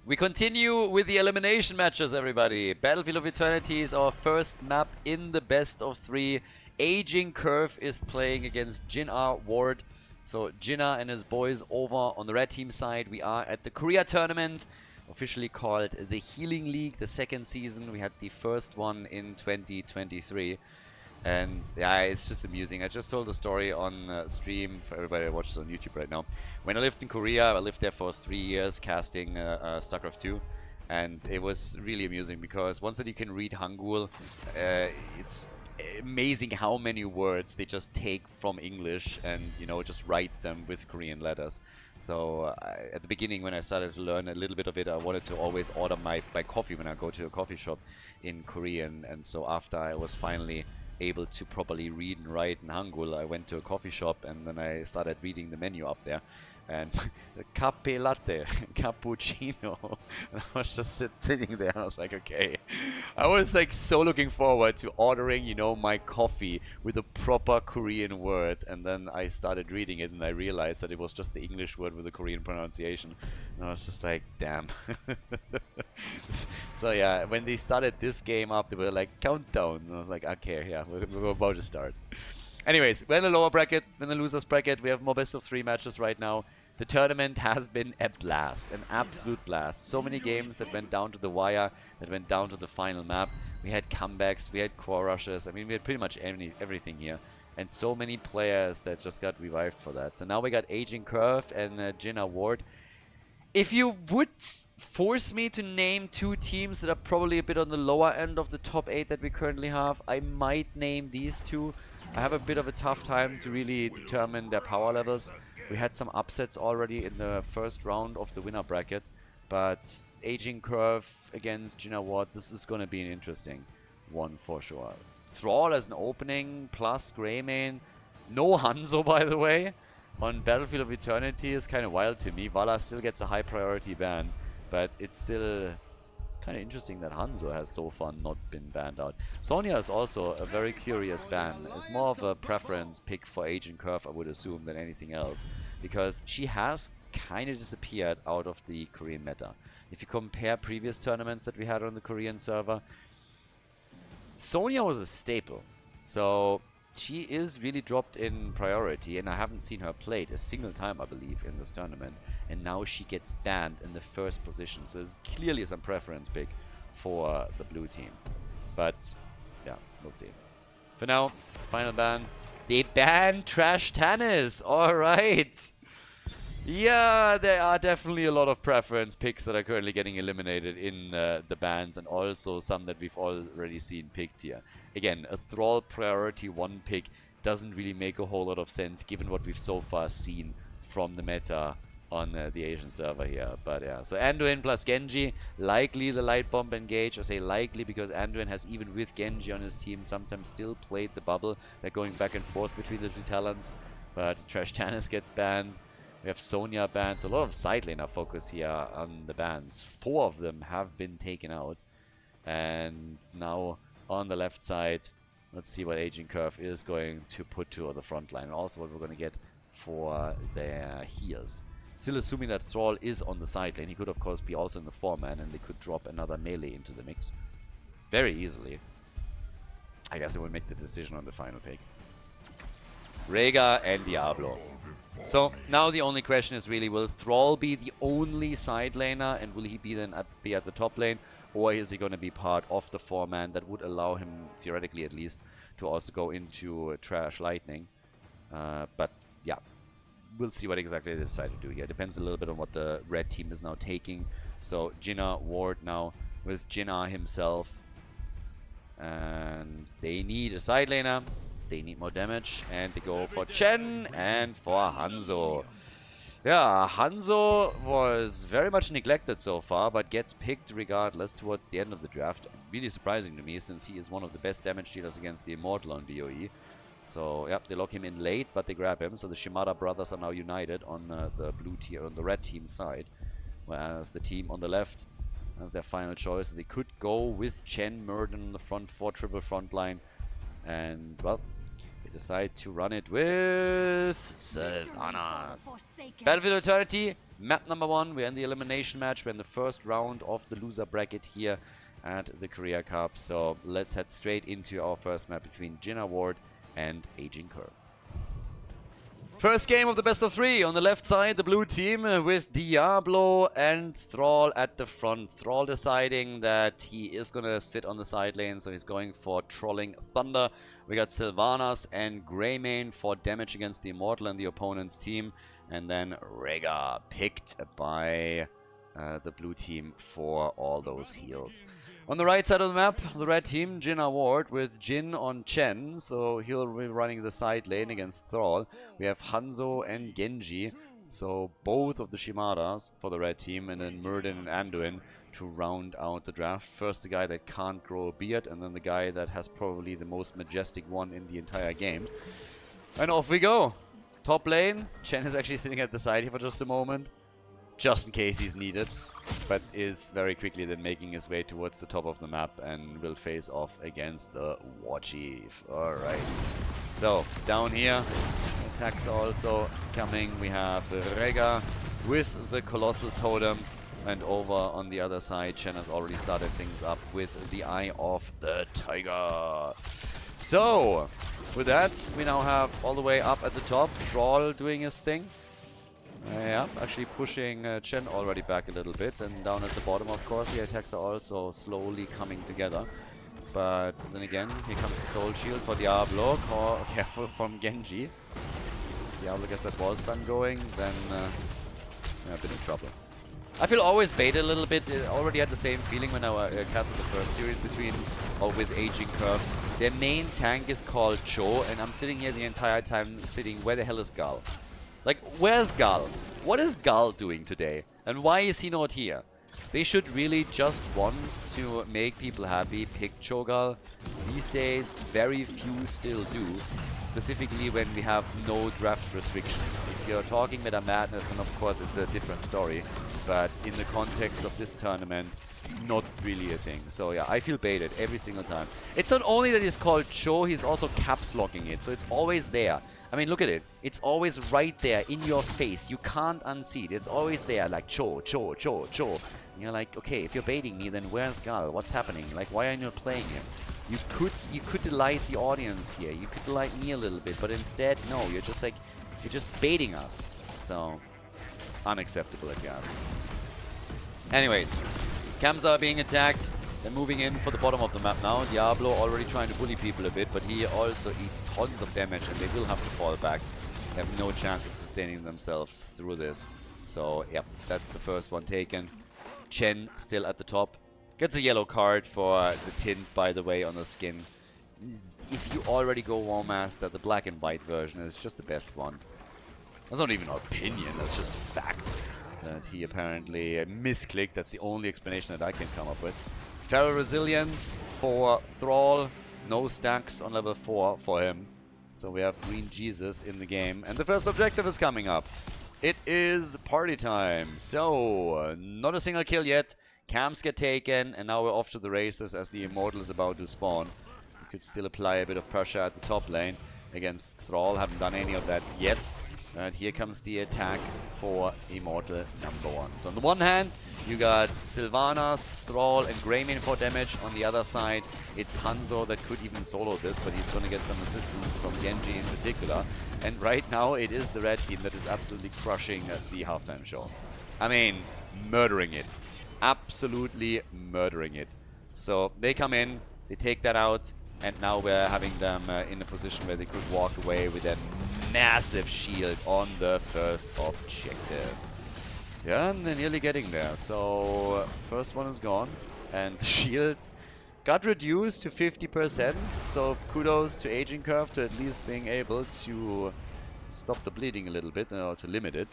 We continue with the elimination matches, everybody. Battlefield of Eternity is our first map in the best of 3. Aging Curve is playing against JinA Ward. So JinA and his boys over on the red team side. We are at the Korea tournament, officially called the Healing League, the second season. We had the first one in 2023. And yeah, it's just amusing. I just told the story on stream for everybody that watches on YouTube right now. When I lived in Korea, I lived there for 3 years casting StarCraft 2. And it was really amusing because once that you can read Hangul, it's amazing how many words they just take from English and, you know, just write them with Korean letters. So at the beginning, when I started to learn a little bit of it, I wanted to always order my coffee when I go to a coffee shop in Korean. And so after I was finally able to properly read and write in Hangul, I went to a coffee shop and then I started reading the menu up there. And cafe latte, cappuccino. And I was just sitting there and I was like, okay. I was like so looking forward to ordering, you know, my coffee with a proper Korean word. And then I started reading it and I realized that it was just the English word with a Korean pronunciation. And I was just like, damn. So yeah, when they started this game up, they were like, countdown. And I was like, okay, yeah, we're about to start. Anyways, we're in the lower bracket, in the losers bracket. We have more best of 3 matches right now. The tournament has been a blast, an absolute blast. So many games that went down to the wire, that went down to the final map. We had comebacks, we had core rushes. I mean, we had pretty much everything here. And so many players that just got revived for that. So now we got Aging Curve and JinA Ward. If you would force me to name 2 teams that are probably a bit on the lower end of the top 8 that we currently have, I might name these 2. I have a bit of a tough time to really determine their power levels. We had some upsets already in the first round of the winner bracket, but Aging Curve against JinA Ward, this is going to be an interesting one for sure. Thrall as an opening, plus Greymane. No Hanzo, by the way, on Battlefield of Eternity is kind of wild to me. Vala still gets a high priority ban, but it's still kind of interesting that Hanzo has so far not been banned out. Sonya is also a very curious ban. It's more of a preference pick for Aging Curve, I would assume, than anything else, because she has kind of disappeared out of the Korean meta. If you compare previous tournaments that we had on the Korean server, Sonya was a staple. So she is really dropped in priority, and I haven't seen her played a single time, I believe, in this tournament. And now she gets banned in the first position. So there's clearly some preference pick for the blue team. But yeah, we'll see. For now, final ban. They banned Trash Tannis. Alright. Yeah, there are definitely a lot of preference picks that are currently getting eliminated in the bans, and also some that we've already seen picked here. Again, a Thrall priority 1 pick doesn't really make a whole lot of sense given what we've so far seen from the meta on the Asian server here. But yeah, so Anduin plus Genji, likely the light bomb engage. I say likely because Anduin has, even with Genji on his team, sometimes still played the bubble. They're going back and forth between the 2 talents, but Trash Tannis gets banned. We have Sonya banned, so a lot of side laner focus here on the bans. 4 of them have been taken out. And now on the left side, let's see what Aging Curve is going to put to the front line. And also what we're going to get for their heals. Still assuming that Thrall is on the side lane. He could of course be also in the 4-man, and they could drop another melee into the mix very easily. I guess they will make the decision on the final pick. Rhaegar and Diablo. So now the only question is really, will Thrall be the only side laner, and will he be then be at the top lane, or is he going to be part of the 4-man that would allow him, theoretically at least, to also go into Trash Lightning? But yeah, we'll see what exactly they decide to do here. Depends a little bit on what the red team is now taking. So JinA Ward now with JinA himself, and they need a side laner. They need more damage, and they go for Chen and for Hanzo. Yeah, Hanzo was very much neglected so far, but gets picked regardless towards the end of the draft. Really surprising to me, since he is one of the best damage dealers against the Immortal on BoE. So, yep, they lock him in late, but they grab him. So the Shimada brothers are now united on the blue tier, on the red team side, whereas the team on the left has their final choice. They could go with Chen, Murden on the front 4 triple front line, and well, they decide to run it with Sylvanas. Battlefield Eternity Map number 1, we're in the elimination match. We're in the first round of the loser bracket here at the Korea Cup. So let's head straight into our first map between JinA Ward and Aging Curve. First game of the best of 3. On the left side, the blue team with Diablo and Thrall at the front. Thrall deciding that he is going to sit on the side lane, so he's going for Trolling Thunder. We got Sylvanas and Greymane for damage against the Immortal and the opponent's team. And then Rega picked by the blue team for all those heals. On the right side of the map, the red team, JinA Ward with Jin on Chen, so he'll be running the side lane against Thrall. We have Hanzo and Genji, so both of the Shimadas for the red team, and then Murden and Anduin to round out the draft. First the guy that can't grow a beard, and then the guy that has probably the most majestic one in the entire game. And off we go! Top lane, Chen is actually sitting at the side here for just a moment, just in case he's needed, but is very quickly then making his way towards the top of the map and will face off against the War Chief. Alright, so down here, attacks also coming. We have Rega with the Colossal Totem, and over on the other side, Chen has already started things up with the Eye of the Tiger. So, with that, we now have all the way up at the top, Thrall doing his thing. Yeah, actually pushing Chen already back a little bit, and down at the bottom, of course, the attacks are also slowly coming together. But then again, here comes the Soul Shield for Diablo. Careful from Genji. Diablo gets that wall stun going, then yeah, a bit in trouble. I feel always baited a little bit. I already had the same feeling when I casted the first series with Aging Curve. Their main tank is called Cho, and I'm sitting here the entire time sitting, where the hell is Gull? Like, where's Gull? What is Gull doing today? And why is he not here? They should really just once, to make people happy, pick Cho'Gall. These days, very few still do. Specifically when we have no draft restrictions. If you're talking Meta Madness, then of course it's a different story. But in the context of this tournament, not really a thing. So yeah, I feel baited every single time. It's not only that he's called Cho, he's also caps locking it. So it's always there. I mean, look at it. It's always right there in your face. You can't unsee it. It's always there, like Cho, Cho, Cho, Cho. And you're like, okay, if you're baiting me, then where's Gull? What's happening? Like, why are you not playing him? You could delight the audience here. You could delight me a little bit, but instead, no. You're just like, you're just baiting us. So, unacceptable if you ask me. Anyways, Camps are being attacked. They're moving in for the bottom of the map now. Diablo already trying to bully people a bit, but he also eats tons of damage, and they will have to fall back. They have no chance of sustaining themselves through this. So, yep, that's the first one taken. Chen still at the top. Gets a yellow card for the tint, by the way, on the skin. If you already go War Master, the black and white version is just the best one. That's not even an opinion, that's just fact. That he apparently misclicked. That's the only explanation that I can come up with. Feral Resilience for Thrall. No stacks on level 4 for him. So we have Green Jesus in the game. And the first objective is coming up. It is party time. So, not a single kill yet. Camps get taken, and now we're off to the races as the Immortal is about to spawn. We could still apply a bit of pressure at the top lane against Thrall. Haven't done any of that yet. And here comes the attack for Immortal number 1. So on the one hand, you got Sylvanas, Thrall, and Greymane for damage. On the other side, it's Hanzo that could even solo this, but he's going to get some assistance from Genji in particular. And right now, it is the red team that is absolutely crushing the halftime show. I mean, murdering it. Absolutely murdering it. So they come in, they take that out, and now we're having them in a position where they could walk away with that massive shield on the first objective. Yeah, and they're nearly getting there. So, first one is gone. And the shield got reduced to 50%. So, kudos to Aging Curve to at least being able to stop the bleeding a little bit, or to limit it.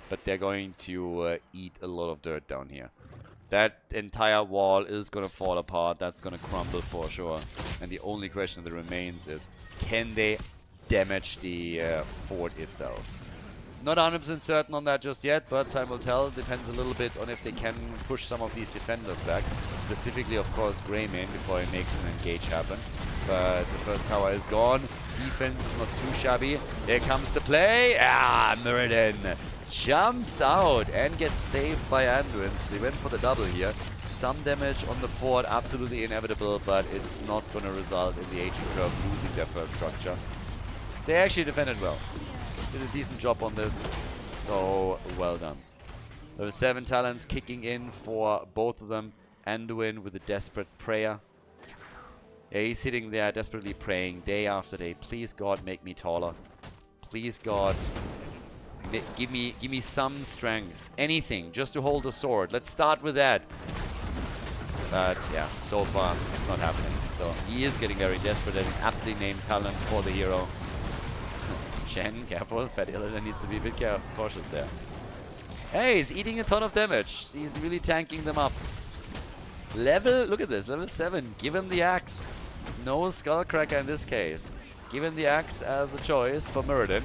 But they're going to eat a lot of dirt down here. That entire wall is going to fall apart. That's going to crumble for sure. And the only question that remains is, can they damage the fort itself? Not 100% certain on that just yet, but time will tell. Depends a little bit on if they can push some of these defenders back. Specifically, of course, Greymane before he makes an engage happen. But the first tower is gone. Defense is not too shabby. Here comes the play. Ah, Mirrodin jumps out and gets saved by Anduins. They went for the double here. Some damage on the fort, absolutely inevitable, but it's not going to result in the aging curve losing their first structure. They actually defended well. Did a decent job on this, so well done. Level 7 talents kicking in for both of them. Anduin with a desperate prayer. Yeah, he's sitting there desperately praying day after day. Please God, make me taller. Please God, give me some strength. Anything, just to hold the sword. Let's start with that. But yeah, so far it's not happening. So he is getting very desperate at an aptly named talent for the hero. Shen, careful. Fat Illidan needs to be a bit cautious there. Hey, he's eating a ton of damage. He's really tanking them up. Look at this, level 7. Give him the axe. No Skullcracker in this case. Give him the axe as the choice for Muradin.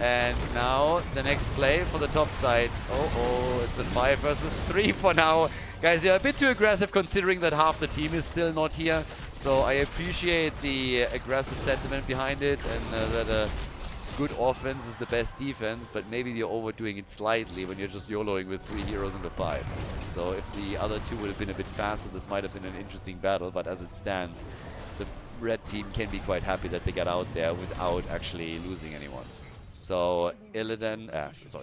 And now the next play for the top side. Oh, it's a 5 versus 3 for now. Guys, you're a bit too aggressive considering that half the team is still not here. So I appreciate the aggressive sentiment behind it and that good offense is the best defense, but maybe you're overdoing it slightly when you're just YOLOing with 3 heroes into 5. So if the other 2 would have been a bit faster, this might have been an interesting battle, but as it stands, the red team can be quite happy that they got out there without actually losing anyone. So Illidan,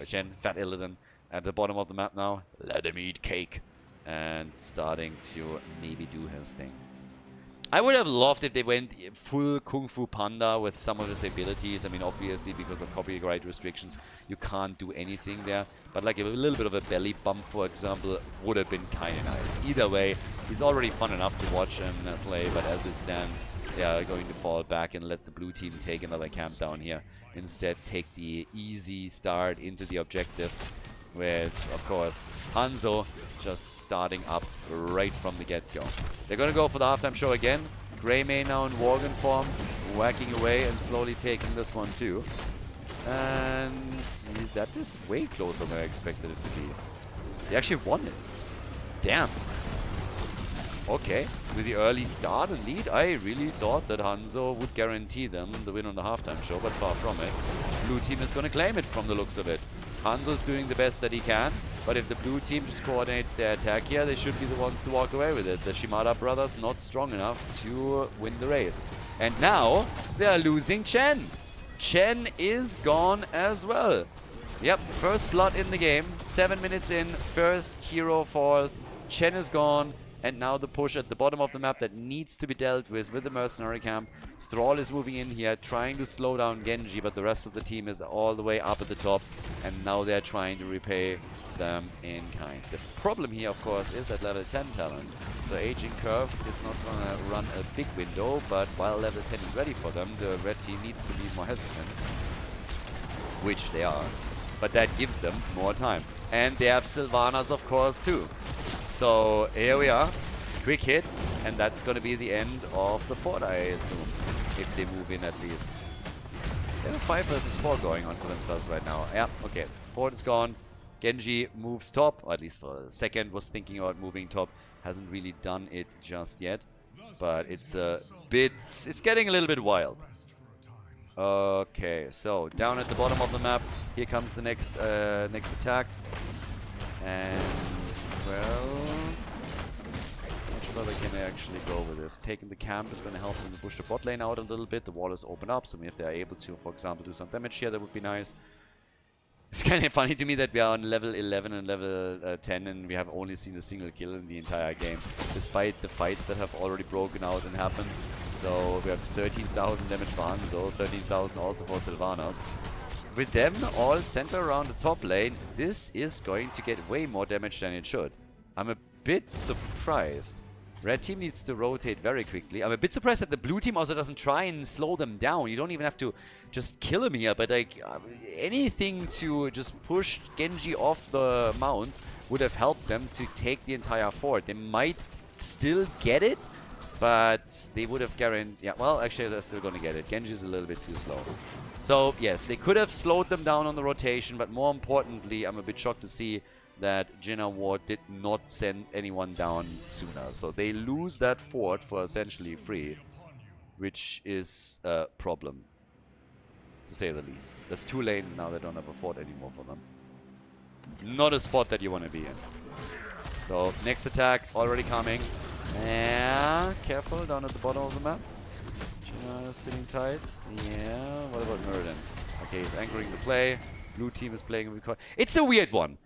Chen, Fat Illidan at the bottom of the map now. Let him eat cake. And starting to maybe do his thing. I would have loved if they went full Kung Fu Panda with some of his abilities. I mean, obviously, because of copyright restrictions, you can't do anything there. But like a little bit of a belly bump, for example, would have been kind of nice. Either way, he's already fun enough to watch and play, but as it stands, they are going to fall back and let the blue team take another camp down here. Instead, take the easy start into the objective with, of course, Hanzo just starting up right from the get-go. They're going to go for the halftime show again. Greymane now in Worgen form, whacking away and slowly taking this one too. And that is way closer than I expected it to be. They actually won it. Damn. Okay, with the early start and lead, I really thought that Hanzo would guarantee them the win on the halftime show, but far from it. Blue team is going to claim it from the looks of it. Hanzo's doing the best that he can, but if the blue team just coordinates their attack here, they should be the ones to walk away with it. The Shimada brothers not strong enough to win the race. And now, they are losing Chen. Chen is gone as well. Yep, first blood in the game. 7 minutes in, first hero falls. Chen is gone. And now the push at the bottom of the map that needs to be dealt with the mercenary camp. Thrall is moving in here, trying to slow down Genji, but the rest of the team is all the way up at the top. And now they're trying to repay them in kind. The problem here, of course, is that level 10 talent. So aging curve is not going to run a big window, but while level 10 is ready for them, the red team needs to be more hesitant. Which they are. But that gives them more time. And they have Sylvanas, of course, too. So here we are, quick hit, and that's going to be the end of the fort, I assume, if they move in at least. They have a 5 versus 4 going on for themselves right now. Yeah, okay, fort is gone. Genji moves top, or at least for a second was thinking about moving top. Hasn't really done it just yet, but it's a bit, it's getting a little bit wild. Okay, so down at the bottom of the map, here comes the next attack, and well, not sure whether they can actually go with this. Taking the camp is going to help them to push the bot lane out a little bit. The wall is open up, so if they are able to, for example, do some damage here, that would be nice. It's kind of funny to me that we are on level 11 and level 10 and we have only seen a single kill in the entire game, despite the fights that have already broken out and happened. So we have 13,000 damage for Hanzo, 13,000 also for Sylvanas. With them all centered around the top lane, this is going to get way more damage than it should. I'm a bit surprised. Red team needs to rotate very quickly. I'm a bit surprised that the blue team also doesn't try and slow them down. You don't even have to just kill him here, but like anything to just push Genji off the mount would have helped them to take the entire fort. They might still get it, but they would have guaranteed... Yeah, well, actually, they're still going to get it. Genji's a little bit too slow. So, yes, they could have slowed them down on the rotation, but more importantly, I'm a bit shocked to see that JinA Ward did not send anyone down sooner. So they lose that fort for essentially free, which is a problem, to say the least. There's 2 lanes now that don't have a fort anymore for them. Not a spot that you want to be in. So, next attack already coming. Yeah, careful down at the bottom of the map. JinA is sitting tight. Yeah, what about Muradin? Okay, he's anchoring the play. Blue team is playing with... It's a weird one.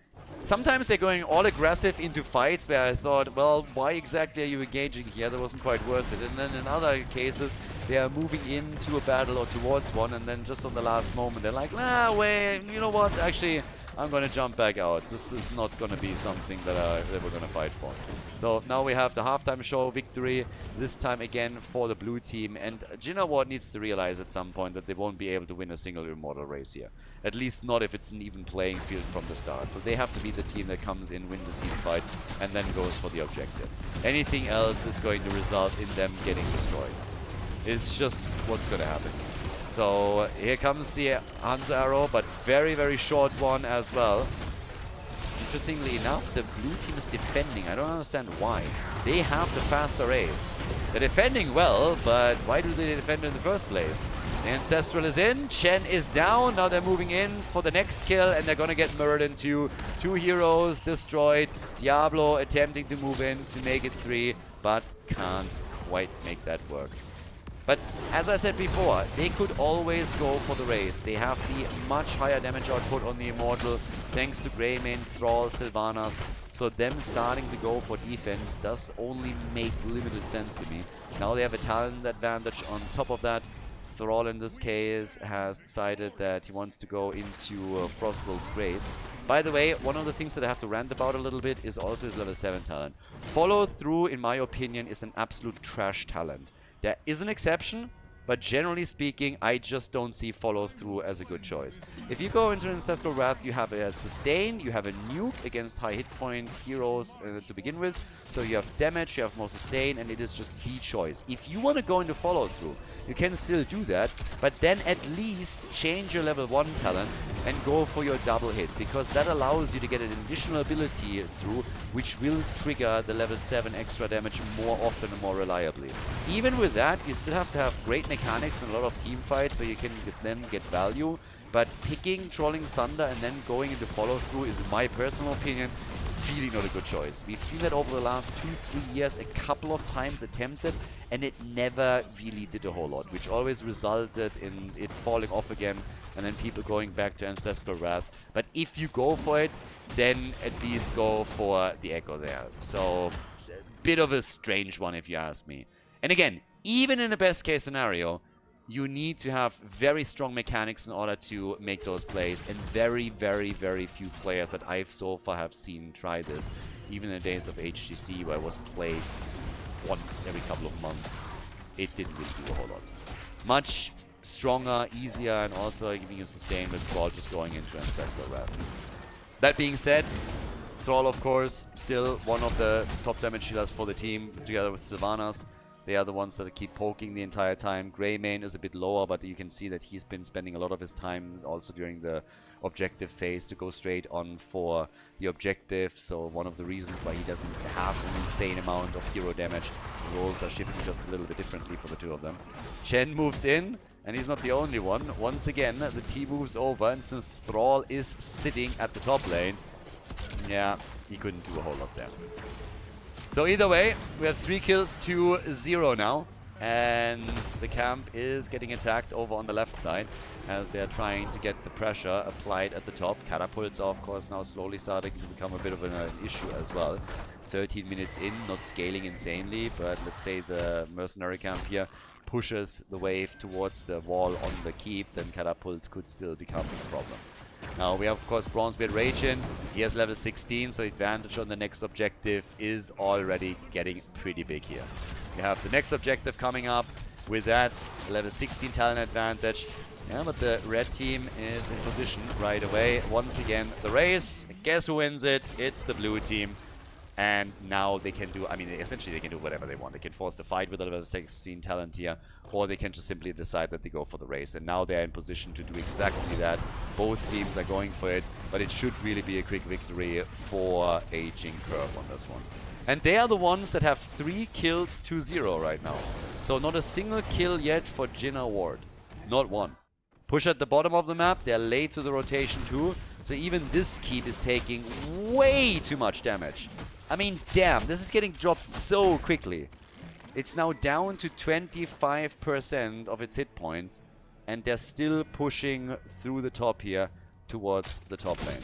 Sometimes they're going all aggressive into fights where I thought, well, why exactly are you engaging here? That wasn't quite worth it. And then in other cases, they are moving into a battle or towards one, and then just on the last moment, they're like, nah, wait, you know what? Actually, I'm going to jump back out. This is not going to be something that we're going to fight for. So now we have the halftime show victory, this time again for the blue team. And JinA needs to realize at some point that they won't be able to win a single Immortal race here. At least not if it's an even playing field from the start. So they have to be the team that comes in, wins a team fight, and then goes for the objective. Anything else is going to result in them getting destroyed. It's just what's going to happen. So here comes the Hanzo arrow, but very, very short one as well. Interestingly enough, the blue team is defending. I don't understand why. They have the faster race. They're defending well, but why do they defend in the first place? The Ancestral is in, Chen is down, now they're moving in for the next kill, and they're gonna get Muradin too. 2 heroes destroyed, Diablo attempting to move in to make it 3, but can't quite make that work. But as I said before, they could always go for the race. They have the much higher damage output on the Immortal, thanks to Greymane, Thrall, Sylvanas. So them starting to go for defense does only make limited sense to me. Now they have a talent advantage on top of that. Thrall in this case has decided that he wants to go into Frostwolf's Grace. By the way, one of the things that I have to rant about a little bit is also his level 7 talent. Follow through, in my opinion, is an absolute trash talent. There is an exception, but generally speaking, I just don't see follow through as a good choice. If you go into Ancestral Wrath, you have a sustain, you have a nuke against high hit point heroes to begin with. So you have damage, you have more sustain, and it is just the choice. If you want to go into follow through, you can still do that, but then at least change your level 1 talent and go for your double hit, because that allows you to get an additional ability through, which will trigger the level 7 extra damage more often and more reliably. Even with that, you still have to have great mechanics and a lot of team fights where you can then get value, but picking Trolling Thunder and then going into follow through is, in my personal opinion, really not a good choice. We've seen that over the last 2-3 years a couple of times attempted, and it never really did a whole lot, which always resulted in it falling off again and then people going back to Ancestral Wrath. But if you go for it, then at least go for the Echo there. So, a bit of a strange one if you ask me. And again, even in the best case scenario, you need to have very strong mechanics in order to make those plays, and very, very, very few players that I've so far have seen try this. Even in the days of HGC, where it was played once every couple of months, it didn't really do a whole lot. Much stronger, easier, and also giving you sustain with Thrall just going into Ancestral Wrath. That being said, Thrall, of course, still one of the top damage dealers for the team, together with Sylvanas. They are the ones that keep poking the entire time. Greymane is a bit lower, but you can see that he's been spending a lot of his time also during the objective phase to go straight on for the objective. So one of the reasons why he doesn't have an insane amount of hero damage. The roles are shifting just a little bit differently for the two of them. Chen moves in, and he's not the only one. Once again, the team moves over, and since Thrall is sitting at the top lane, yeah, he couldn't do a whole lot there. So either way, we have 3 kills to 0 now, and the camp is getting attacked over on the left side as they're trying to get the pressure applied at the top. Catapults are of course now slowly starting to become a bit of an issue as well. 13 minutes in, not scaling insanely, but let's say the mercenary camp here pushes the wave towards the wall on the keep, then catapults could still become a problem. Now we have of course Bronzebeard Raging. He has level 16, so advantage on the next objective is already getting pretty big here. We have the next objective coming up. With that, level 16 talent advantage. Yeah, but the red team is in position right away. Once again, the race. Guess who wins it? It's the blue team. And now they can do, I mean, essentially they can do whatever they want. They can force the fight with a level 16 talent here, or they can just simply decide that they go for the race. And now they're in position to do exactly that. Both teams are going for it, but it should really be a quick victory for a Jing Curve on this one. And they are the ones that have 3 kills to 0 right now. So not a single kill yet for JinA Ward. Not one. Push at the bottom of the map. They're late to the rotation too. So even this keep is taking way too much damage. I mean, damn, this is getting dropped so quickly. It's now down to 25% of its hit points, and they're still pushing through the top here towards the top lane.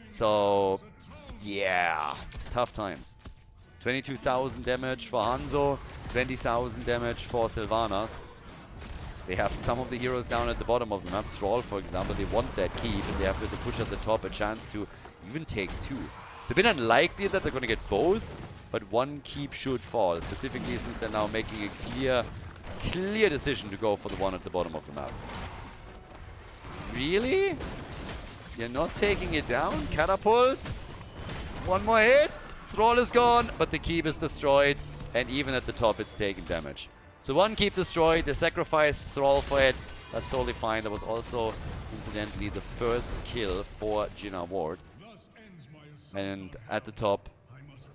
So, yeah, tough times. 22,000 damage for Hanzo, 20,000 damage for Sylvanas. They have some of the heroes down at the bottom of the map. Thrall, for example, they want that keep, and they have with the push at the top a chance to even take 2. It's a bit unlikely that they're going to get both, but 1 keep should fall, specifically since they're now making a clear decision to go for the one at the bottom of the map. Really? You're not taking it down? Catapult? 1 more hit? Thrall is gone, but the keep is destroyed, and even at the top it's taking damage. So 1 keep destroyed, they sacrificed Thrall for it. That's totally fine. That was also, incidentally, the first kill for JinA Ward. And at the top,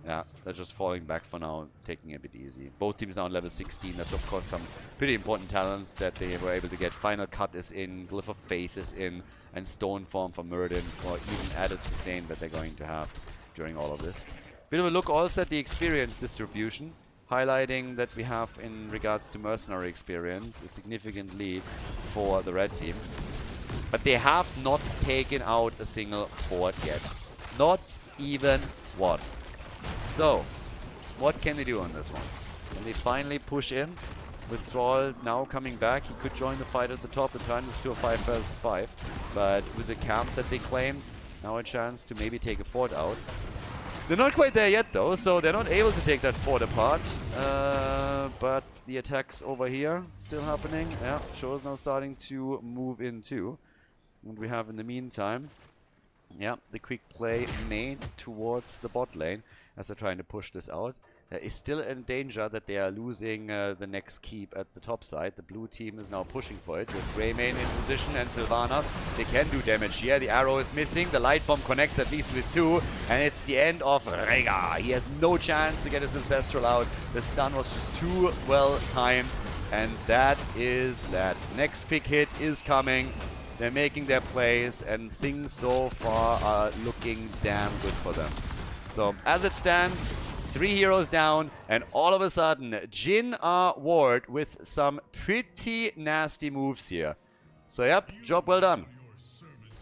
yeah, they're just falling back for now, taking it a bit easy. Both teams now on level 16. That's, of course, some pretty important talents that they were able to get. Final Cut is in, Glyph of Faith is in, and Stone Form for Murden for even added sustain that they're going to have during all of this. Bit of a look also at the experience distribution, highlighting that we have, in regards to mercenary experience, a significant lead for the red team. But they have not taken out a single fort yet. Not even one. So, what can they do on this one? Can they finally push in? With Thrall now coming back, he could join the fight at the top and turn this to a 5 versus 5. But with the camp that they claimed, now a chance to maybe take a fort out. They're not quite there yet though, so they're not able to take that fort apart. But the attacks over here still happening. Yeah, Show is now starting to move in too. And we have in the meantime, yeah, the quick play made towards the bot lane as they're trying to push this out. There is still in danger that they are losing the next keep at the top side. The blue team is now pushing for it with Greymane in position and Sylvanas. They can do damage here. The arrow is missing. The light bomb connects at least with 2. And it's the end of Rega. He has no chance to get his Ancestral out. The stun was just too well timed. And that is that. Next quick hit is coming. They're making their plays, and things so far are looking damn good for them. So as it stands, 3 heroes down, and all of a sudden, JinA Ward with some pretty nasty moves here. So yep, job well done.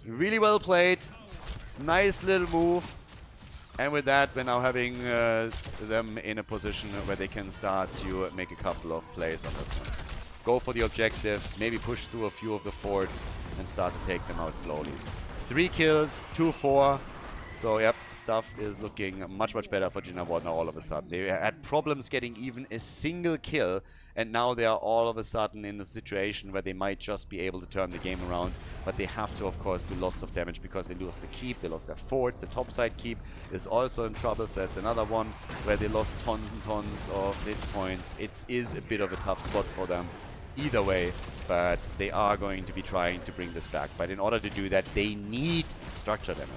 Really well played. Nice little move. And with that, we're now having them in a position where they can start to make a couple of plays on this one. Go for the objective, maybe push through a few of the forts, and start to take them out slowly. 3 kills, 2-4. So, yep, stuff is looking much, much better for JinA Ward now all of a sudden. They had problems getting even a single kill, and now they are all of a sudden in a situation where they might just be able to turn the game around. But they have to, of course, do lots of damage because they lost the keep, they lost their forts. The topside keep is also in trouble, so that's another one where they lost tons and tons of hit points. It is a bit of a tough spot for them either way, but they are going to be trying to bring this back. But in order to do that, they need structure damage.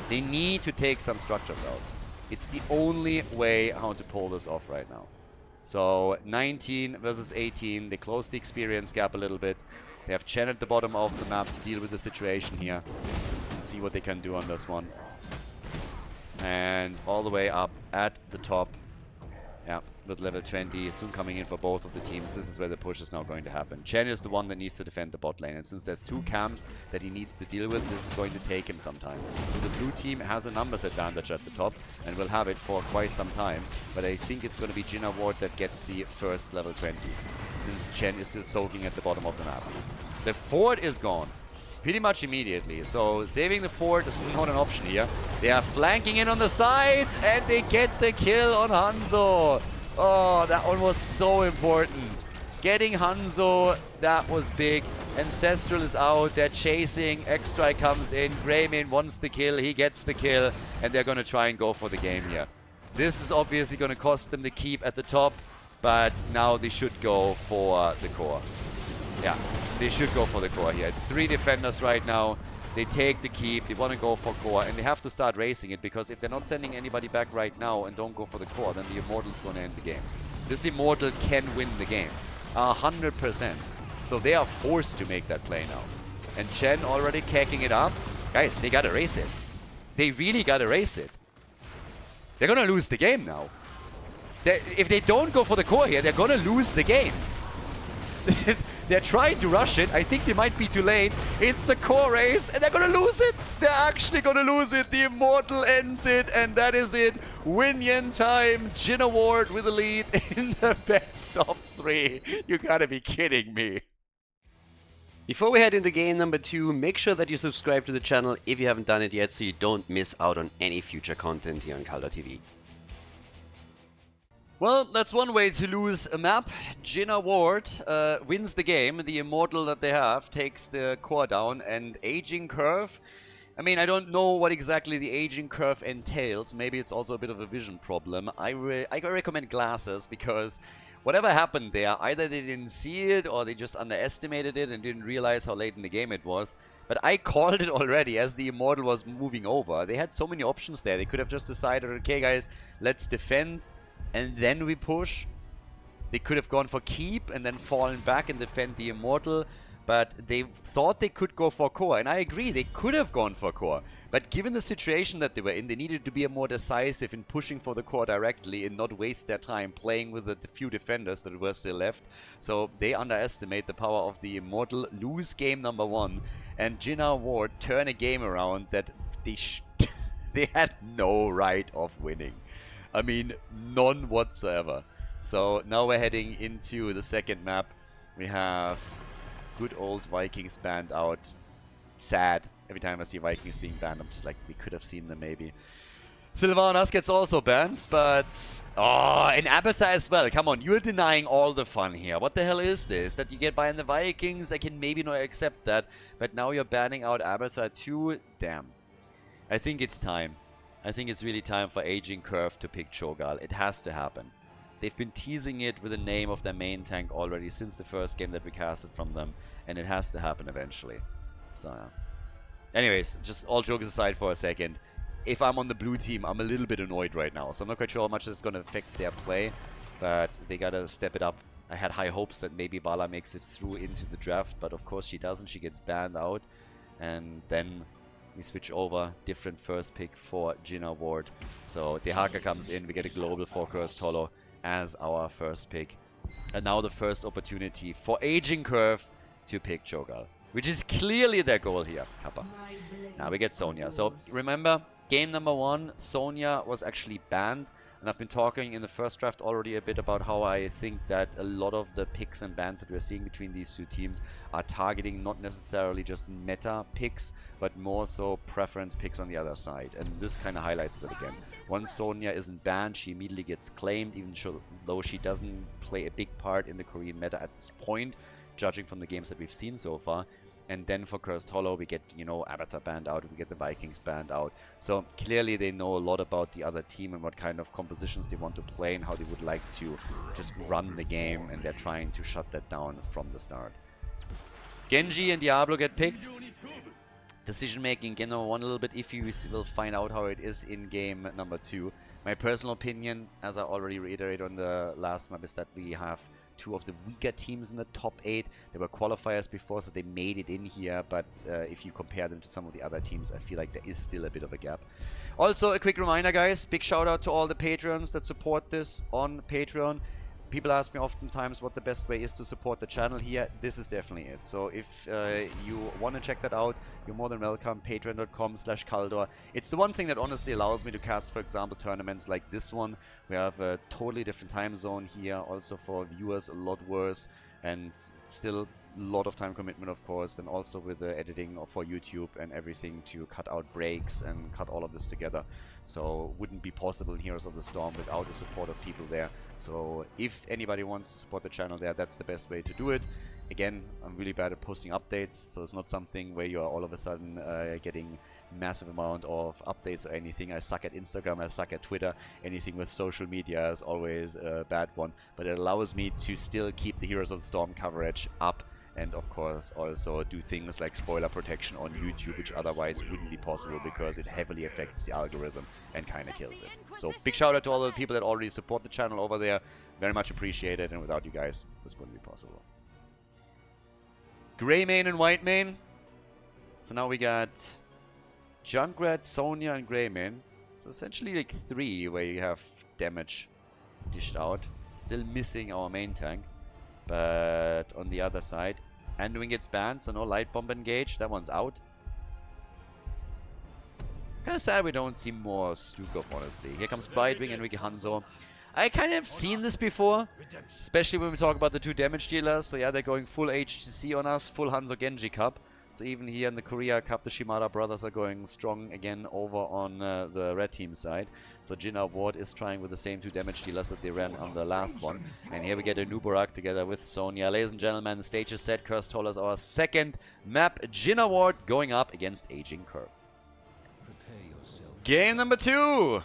They need to take some structures out. It's the only way how to pull this off right now. So 19 versus 18. They close the experience gap a little bit. They have Chen at the bottom of the map to deal with the situation here and see what they can do on this one. And all the way up at the top, yeah, with level 20 soon coming in for both of the teams. This is where the push is now going to happen. Chen is the one that needs to defend the bot lane, and since there's 2 camps that he needs to deal with, this is going to take him some time. So the blue team has a numbers advantage at the top and will have it for quite some time, but I think it's going to be JinA Ward that gets the first level 20, since Chen is still soaking at the bottom of the map. The fort is gone pretty much immediately, so saving the fort is not an option here. They are flanking in on the side, and they get the kill on Hanzo. Oh, that one was so important. Getting Hanzo, that was big. Ancestral is out, they're chasing, X-Strike comes in, Greymane wants the kill, he gets the kill, and they're going to try and go for the game here. This is obviously going to cost them the keep at the top, but now they should go for the core. Yeah, they should go for the core here. It's 3 defenders right now. They take the keep, they want to go for core, and they have to start racing it, because if they're not sending anybody back right now and don't go for the core, then the Immortal's going to end the game. This Immortal can win the game. 100%. So they are forced to make that play now. And Chen already kicking it up. Guys, they gotta race it. They really gotta race it. They're gonna lose the game now. If they don't go for the core here, they're gonna lose the game. They're trying to rush it. I think they might be too late. It's a core race, and they're gonna lose it. They're actually gonna lose it. The Immortal ends it, and that is it. Win-yen time. JinA Ward with the lead in the best of 3. You gotta be kidding me. Before we head into game number 2, make sure that you subscribe to the channel if you haven't done it yet so you don't miss out on any future content here on Khaldor TV. Well, that's one way to lose a map. JinA Ward wins the game. The Immortal that they have takes the core down, and aging curve. I mean, I don't know what exactly the aging curve entails. Maybe it's also a bit of a vision problem. I recommend glasses because whatever happened there, either they didn't see it or they just underestimated it and didn't realize how late in the game it was. But I called it already as the Immortal was moving over. They had so many options there. They could have just decided, okay guys, let's defend and then we push. They could have gone for keep and then fallen back and defend the Immortal. But they thought they could go for core. And I agree, they could have gone for core. But given the situation that they were in, they needed to be more decisive in pushing for the core directly and not waste their time playing with the few defenders that were still left. So they underestimate the power of the Immortal, lose game number 1, and JinA Ward turn a game around that they had no right of winning. I mean, none whatsoever. So now we're heading into the second map. We have good old Vikings banned out. Sad. Every time I see Vikings being banned, I'm just like, we could have seen them maybe. Sylvanas gets also banned, but... Oh, and Abathar as well. Come on, you're denying all the fun here. What the hell is this? That you get by in the Vikings? I can maybe not accept that. But now you're banning out Abathar too? Damn. I think it's time. I think it's really time for Aging Curve to pick Cho'Gall. It has to happen. They've been teasing it with the name of their main tank already since the first game that we casted from them. And it has to happen eventually. So, yeah. Anyways, just all jokes aside for a second. If I'm on the blue team, I'm a little bit annoyed right now. So I'm not quite sure how much it's going to affect their play. But they got to step it up. I had high hopes that maybe Bala makes it through into the draft. But of course she doesn't. She gets banned out. And then we switch over. Different first pick for JinA Ward. So Dehaka comes in. We get a global for Cursed Hollow as our first pick. And now the first opportunity for Aging Curve to pick Cho'Gall, which is clearly their goal here. Kappa. Now we get Sonya. So remember, game number 1, Sonya was actually banned. And I've been talking in the first draft already a bit about how I think that a lot of the picks and bans that we're seeing between these two teams are targeting not necessarily just meta picks, but more so preference picks on the other side. And this kind of highlights that again. Once Sonya isn't banned, she immediately gets claimed, even though she doesn't play a big part in the Korean meta at this point, judging from the games that we've seen so far. And then for Cursed Hollow, we get, you know, Abathar banned out, we get the Vikings banned out. So clearly they know a lot about the other team and what kind of compositions they want to play and how they would like to just run the game, and they're trying to shut that down from the start. Genji and Diablo get picked. Decision making, game number 1 a little bit iffy. We will find out how it is in game number 2. My personal opinion, as I already reiterated on the last map, is that we have 2 of the weaker teams in the top 8. There were qualifiers before, so they made it in here, but if you compare them to some of the other teams, I feel like there is still a bit of a gap. Also, a quick reminder, guys, big shout out to all the Patreons that support this on Patreon. People ask me oftentimes what the best way is to support the channel here. This is definitely it. So if you want to check that out, you're more than welcome. Patreon.com/Khaldor. It's the one thing that honestly allows me to cast, for example, tournaments like this one. We have a totally different time zone here. Also for viewers, a lot worse. And still a lot of time commitment, of course. Then also with the editing for YouTube and everything to cut out breaks and cut all of this together. So wouldn't be possible in Heroes of the Storm without the support of people there. So if anybody wants to support the channel there, that's the best way to do it. Again, I'm really bad at posting updates, so it's not something where you are all of a sudden getting massive amount of updates or anything. I suck at Instagram, I suck at Twitter. Anything with social media is always a bad one. But it allows me to still keep the Heroes of the Storm coverage up. And of course also do things like spoiler protection on YouTube, which otherwise wouldn't be possible because it heavily affects the algorithm and kind of kills it. So big shout out to all the people that already support the channel over there. Very much appreciated, and without you guys, this wouldn't be possible. Gray main and white main. So now we got Junkrat, Sonya, and Greymane. So essentially like 3 where you have damage dished out. Still missing our main tank. But on the other side, Anduin gets banned, so no Light Bomb engaged. That one's out. Kind of sad we don't see more Stukov, honestly. Here comes Brightwing and Ricky Hanzo. I kind of seen this before, especially when we talk about the 2 damage dealers. So yeah, they're going full HTC on us, full Hanzo Genji Cup. So even here in the Korea Cup, the Shimada brothers are going strong again over on the red team side. So JinA Ward is trying with the same 2 damage dealers that they ran on the last one. And here we get a Nubarak together with Sonya. Ladies and gentlemen, the stage is set. Curse Toll is our second map. JinA Ward going up against Aging Curve. Game number 2!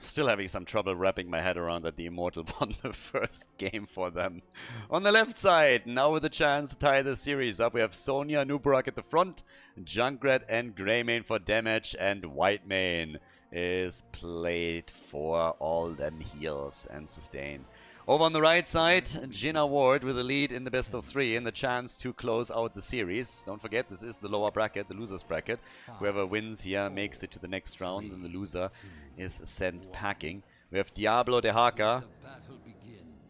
Still having some trouble wrapping my head around that the Immortal won the first game for them. On the left side, now with a chance to tie the series up, we have Sonya, Nubarak at the front, Junkrat and Greymane for damage, and Whitemane is played for all them heals and sustain. Over on the right side, JinA Ward with a lead in the best of 3 and the chance to close out the series. Don't forget, this is the lower bracket, the loser's bracket. Whoever wins here makes it to the next round and the loser is sent packing. We have Diablo de Haka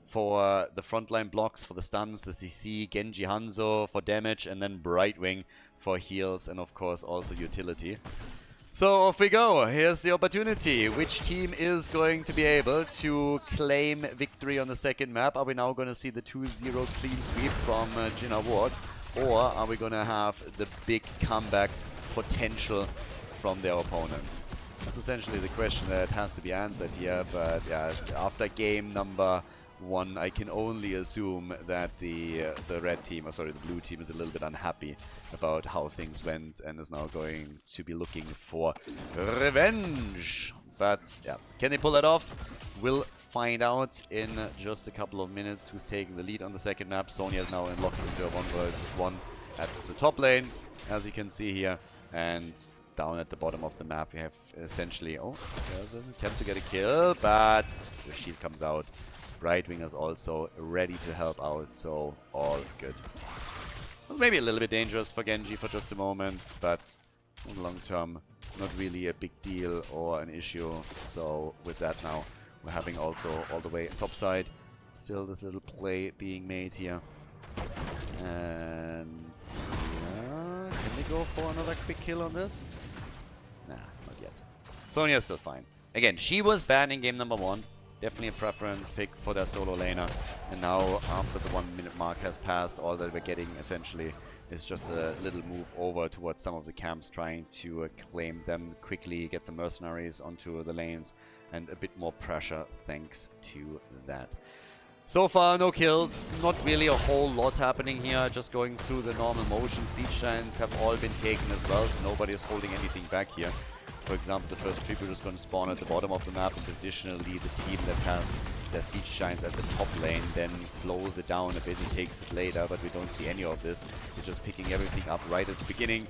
for the frontline blocks, for the stuns, the CC, Genji Hanzo for damage, and then Brightwing for heals and of course also utility. So off we go. Here's the opportunity. Which team is going to be able to claim victory on the second map? Are we now going to see the 2-0 clean sweep from JinA Ward? Or are we going to have the big comeback potential from their opponents? That's essentially the question that has to be answered here. But yeah, after game number 1, I can only assume that the red team, or sorry, the blue team is a little bit unhappy about how things went and is now going to be looking for revenge. But yeah, can they pull that off? We'll find out in just a couple of minutes who's taking the lead on the second map. Sonya is now locked into a 1 versus 1 at the top lane, as you can see here. And down at the bottom of the map, we have essentially, oh, there's an attempt to get a kill, but the shield comes out. Brightwing is also ready to help out, so all good. Well, maybe a little bit dangerous for Genji for just a moment, but in the long term, not really a big deal or an issue. So with that now, we're having also all the way top side. Still this little play being made here. And yeah, can they go for another quick kill on this? Nah, not yet. Sonya's still fine. Again, she was banned in game number 1. Definitely a preference pick for their solo laner. And now, after the 1 minute mark has passed, all that we're getting essentially is just a little move over towards some of the camps, trying to claim them quickly, get some mercenaries onto the lanes, and a bit more pressure thanks to that. So far, no kills. Not really a whole lot happening here. Just going through the normal motion. Siege Giants have all been taken as well, so nobody is holding anything back here. For example, the first tribute is going to spawn at the bottom of the map, and traditionally the team that has their Siege Giants at the top lane then slows it down a bit and takes it later, but we don't see any of this. They're just picking everything up right at the beginning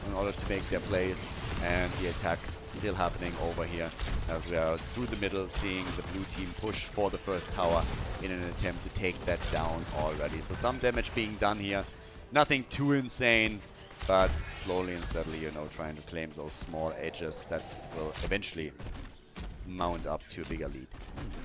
in order to make their plays, and the attacks still happening over here as we are through the middle, seeing the blue team push for the first tower in an attempt to take that down already. So some damage being done here. Nothing too insane, but slowly and steadily, you know, trying to claim those small edges that will eventually mount up to a bigger lead.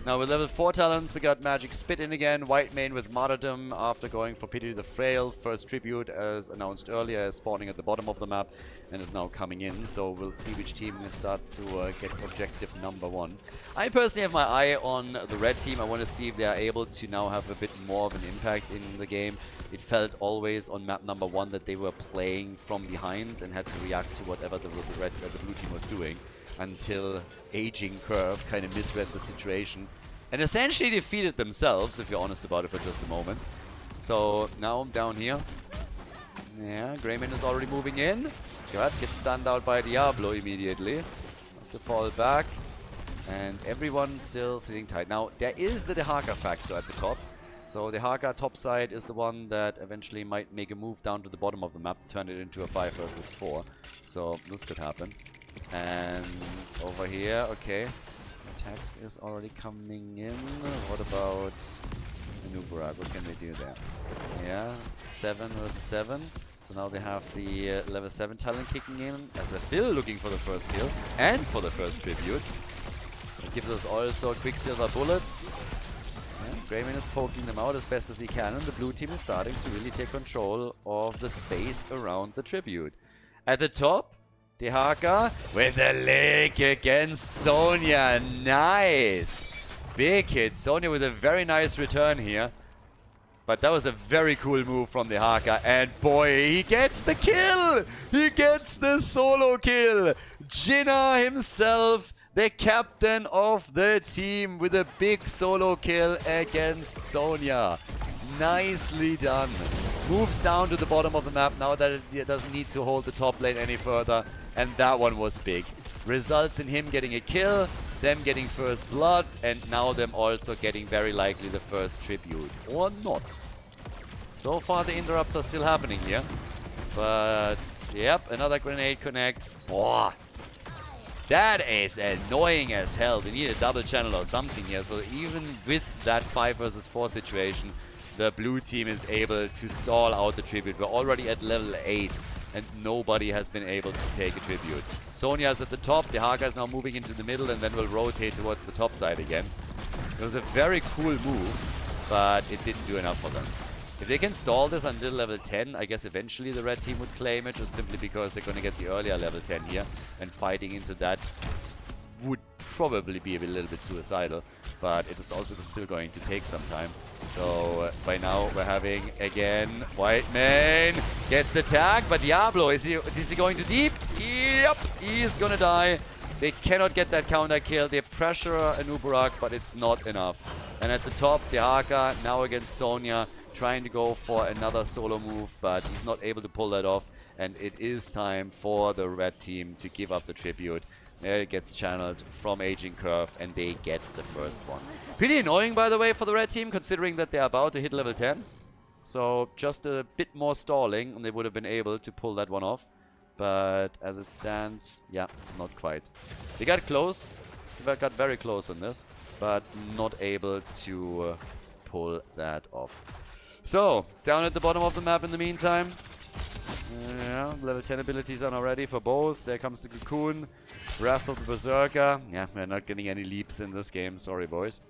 Now with level 4 talents, we got Magic Spit in again. Whitemane with Martyrdom after going for Pity the Frail. First tribute, as announced earlier, is spawning at the bottom of the map and is now coming in. So we'll see which team starts to get objective number 1. I personally have my eye on the red team. I want to see if they are able to now have a bit more of an impact in the game. It felt always on map number 1 that they were playing from behind and had to react to whatever the blue team was doing, until Aging Curve kind of misread the situation and essentially defeated themselves, if you're honest about it for just a moment. So now I'm down here. Yeah, Greymane is already moving in. God, gets stunned out by Diablo immediately. Has to fall back. And everyone still sitting tight. Now, there is the Dehaka factor at the top. So Dehaka top side is the one that eventually might make a move down to the bottom of the map to turn it into a 5 versus 4. So this could happen. And over here, okay, attack is already coming in. What about Nubarak? What can they do there? Yeah, 7 versus 7. So now they have the level 7 talent kicking in, as they're still looking for the first kill and for the first tribute. It gives us also Quicksilver bullets. Greymane is poking them out as best as he can, and the blue team is starting to really take control of the space around the tribute. At the top, Dehaka with a lick against Sonya. Nice! Big hit. Sonya with a very nice return here. But that was a very cool move from Dehaka, and boy, he gets the kill! He gets the solo kill! JinA himself, the captain of the team, with a big solo kill against Sonya. Nicely done. Moves down to the bottom of the map now that it doesn't need to hold the top lane any further, and that one was big. Results in him getting a kill, them getting first blood, and now them also getting very likely the first tribute. Or not. So far the interrupts are still happening here. But, yep, another grenade connects. Boah. That is annoying as hell. We need a double channel or something here. So even with that 5 versus 4 situation, the blue team is able to stall out the tribute. We're already at level 8. And nobody has been able to take a tribute. Sonya is at the top, Dehaka is now moving into the middle and then will rotate towards the top side again. It was a very cool move, but it didn't do enough for them. If they can stall this until level 10, I guess eventually the red team would claim it, just simply because they're going to get the earlier level 10 here, and fighting into that would probably be a little bit suicidal, but it is also still going to take some time. So by now we're having again Whitemane gets attacked, but Diablo, is he going too deep? Yep, he's gonna die. They cannot get that counter kill. They pressure Anubarak, but it's not enough. And at the top, Dehaka now against Sonya, trying to go for another solo move, but he's not able to pull that off. And it is time for the red team to give up the tribute. There it gets channeled from Aging Curve, and they get the first one. Pretty annoying, by the way, for the red team, considering that they're about to hit level 10. So just a bit more stalling, and they would have been able to pull that one off. But as it stands, yeah, not quite. They got close. They got very close on this, but not able to pull that off. So, down at the bottom of the map in the meantime. Yeah, level 10 abilities are now ready for both. There comes the Cocoon. Wrath of the Berserker. Yeah, we're not getting any leaps in this game. Sorry, boys.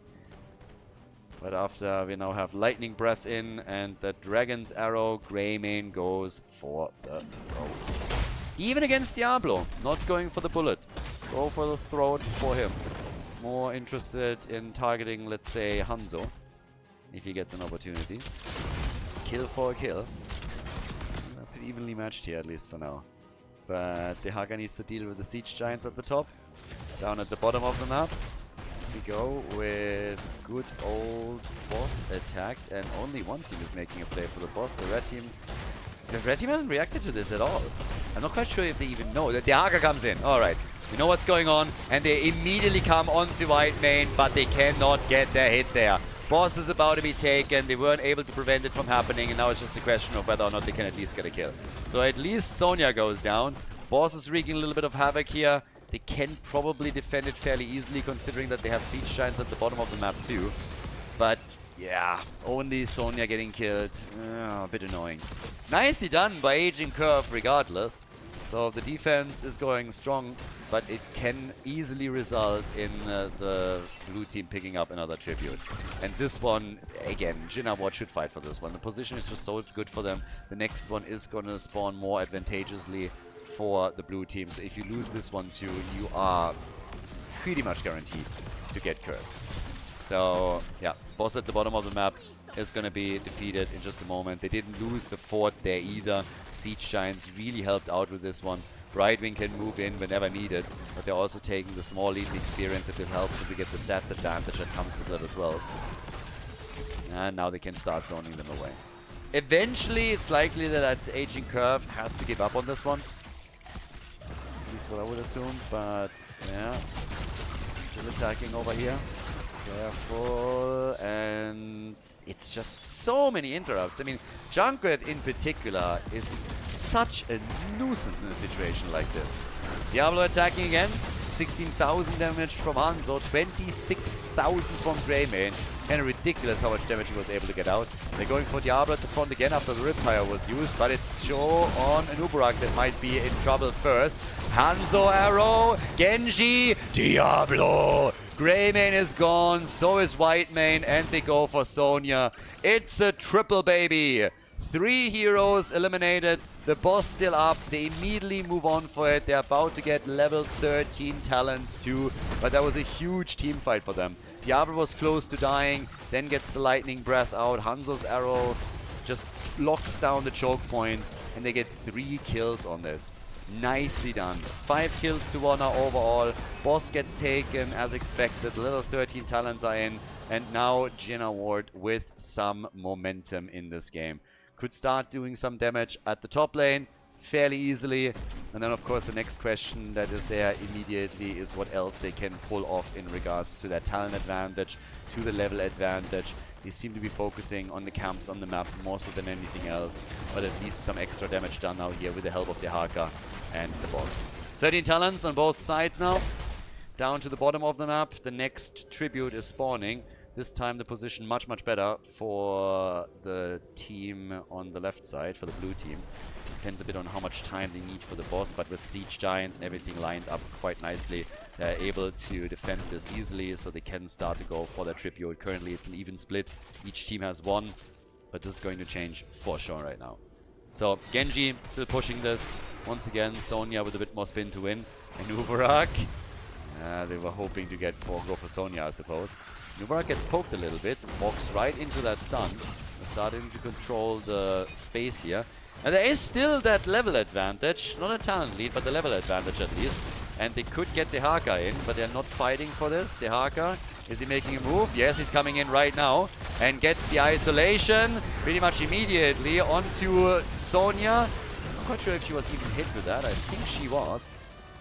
But after we now have Lightning Breath in and the Dragon's Arrow, Greymane goes for the throat. Even against Diablo, not going for the bullet. Go for the throat for him. More interested in targeting, let's say, Hanzo. If he gets an opportunity. Kill for a kill. Pretty evenly matched here, at least for now. But Dehaka needs to deal with the Siege Giants at the top. Down at the bottom of the map, we go with good old boss attack. And only one team is making a play for the boss. The red team hasn't reacted to this at all. I'm not quite sure if they even know that Dehaka comes in. Alright, we know what's going on. And they immediately come onto Whitemane, but they cannot get their hit there. Boss is about to be taken. They weren't able to prevent it from happening, and now it's just a question of whether or not they can at least get a kill. So at least Sonya goes down. Boss is wreaking a little bit of havoc here. They can probably defend it fairly easily, considering that they have Siege Giants at the bottom of the map too. But yeah, only Sonya getting killed. A bit annoying. Nicely done by Aging Curve regardless. So the defense is going strong, but it can easily result in the blue team picking up another tribute. And this one, again, JinA should fight for this one. The position is just so good for them. The next one is going to spawn more advantageously for the blue team. So if you lose this one too, you are pretty much guaranteed to get cursed. So yeah, boss at the bottom of the map is going to be defeated in just a moment. They didn't lose the fort there either. Siege Giants really helped out with this one. Brightwing can move in whenever needed, but they're also taking the small lead experience that will help them to get the stats advantage that comes with level 12. And now they can start zoning them away. Eventually, it's likely that Aging Curve has to give up on this one. At least what I would assume, but yeah. Still attacking over here. Careful, and it's just so many interrupts. I mean, Junkrat in particular is such a nuisance in a situation like this. Diablo attacking again. 16,000 damage from Hanzo, 26,000 from Greymane. Kind of ridiculous how much damage he was able to get out. They're going for Diablo at the front again after the Riptire was used, but it's Joe on Anubarak that might be in trouble first. Hanzo arrow, Genji, Diablo! Greymane is gone, so is Whitemane, and they go for Sonya. It's a triple, baby! 3 heroes eliminated, the boss still up, they immediately move on for it. They're about to get level 13 talents too, but that was a huge team fight for them. Diablo was close to dying, then gets the lightning breath out. Hanzo's arrow just locks down the choke point, and they get 3 kills on this. Nicely done. 5 kills to 1 overall. Boss gets taken as expected. Level 13 talents are in, and now JinA Ward with some momentum in this game. Could start doing some damage at the top lane fairly easily. And then, of course, the next question that is there immediately is what else they can pull off in regards to their talent advantage, to the level advantage. They seem to be focusing on the camps on the map more so than anything else. But at least some extra damage done now here with the help of the Haka and the boss. 13 talents on both sides now. Down to the bottom of the map. The next tribute is spawning. This time the position much better for the team on the left side, for the blue team. Depends a bit on how much time they need for the boss, but with Siege Giants and everything lined up quite nicely, they're able to defend this easily, so they can start to go for their tribute. Currently it's an even split. Each team has 1, but this is going to change for sure right now. So Genji still pushing this. Once again, Sonya with a bit more spin to win. And Ubarak. They were hoping to go for Sonya, I suppose. Anubarak gets poked a little bit, walks right into that stun. They're starting to control the space here. And there is still that level advantage. Not a talent lead, but the level advantage at least. And they could get the Haka in, but they're not fighting for this. The Haka, is he making a move? Yes, he's coming in right now. And gets the isolation pretty much immediately onto Sonya. I'm not quite sure if she was even hit with that. I think she was.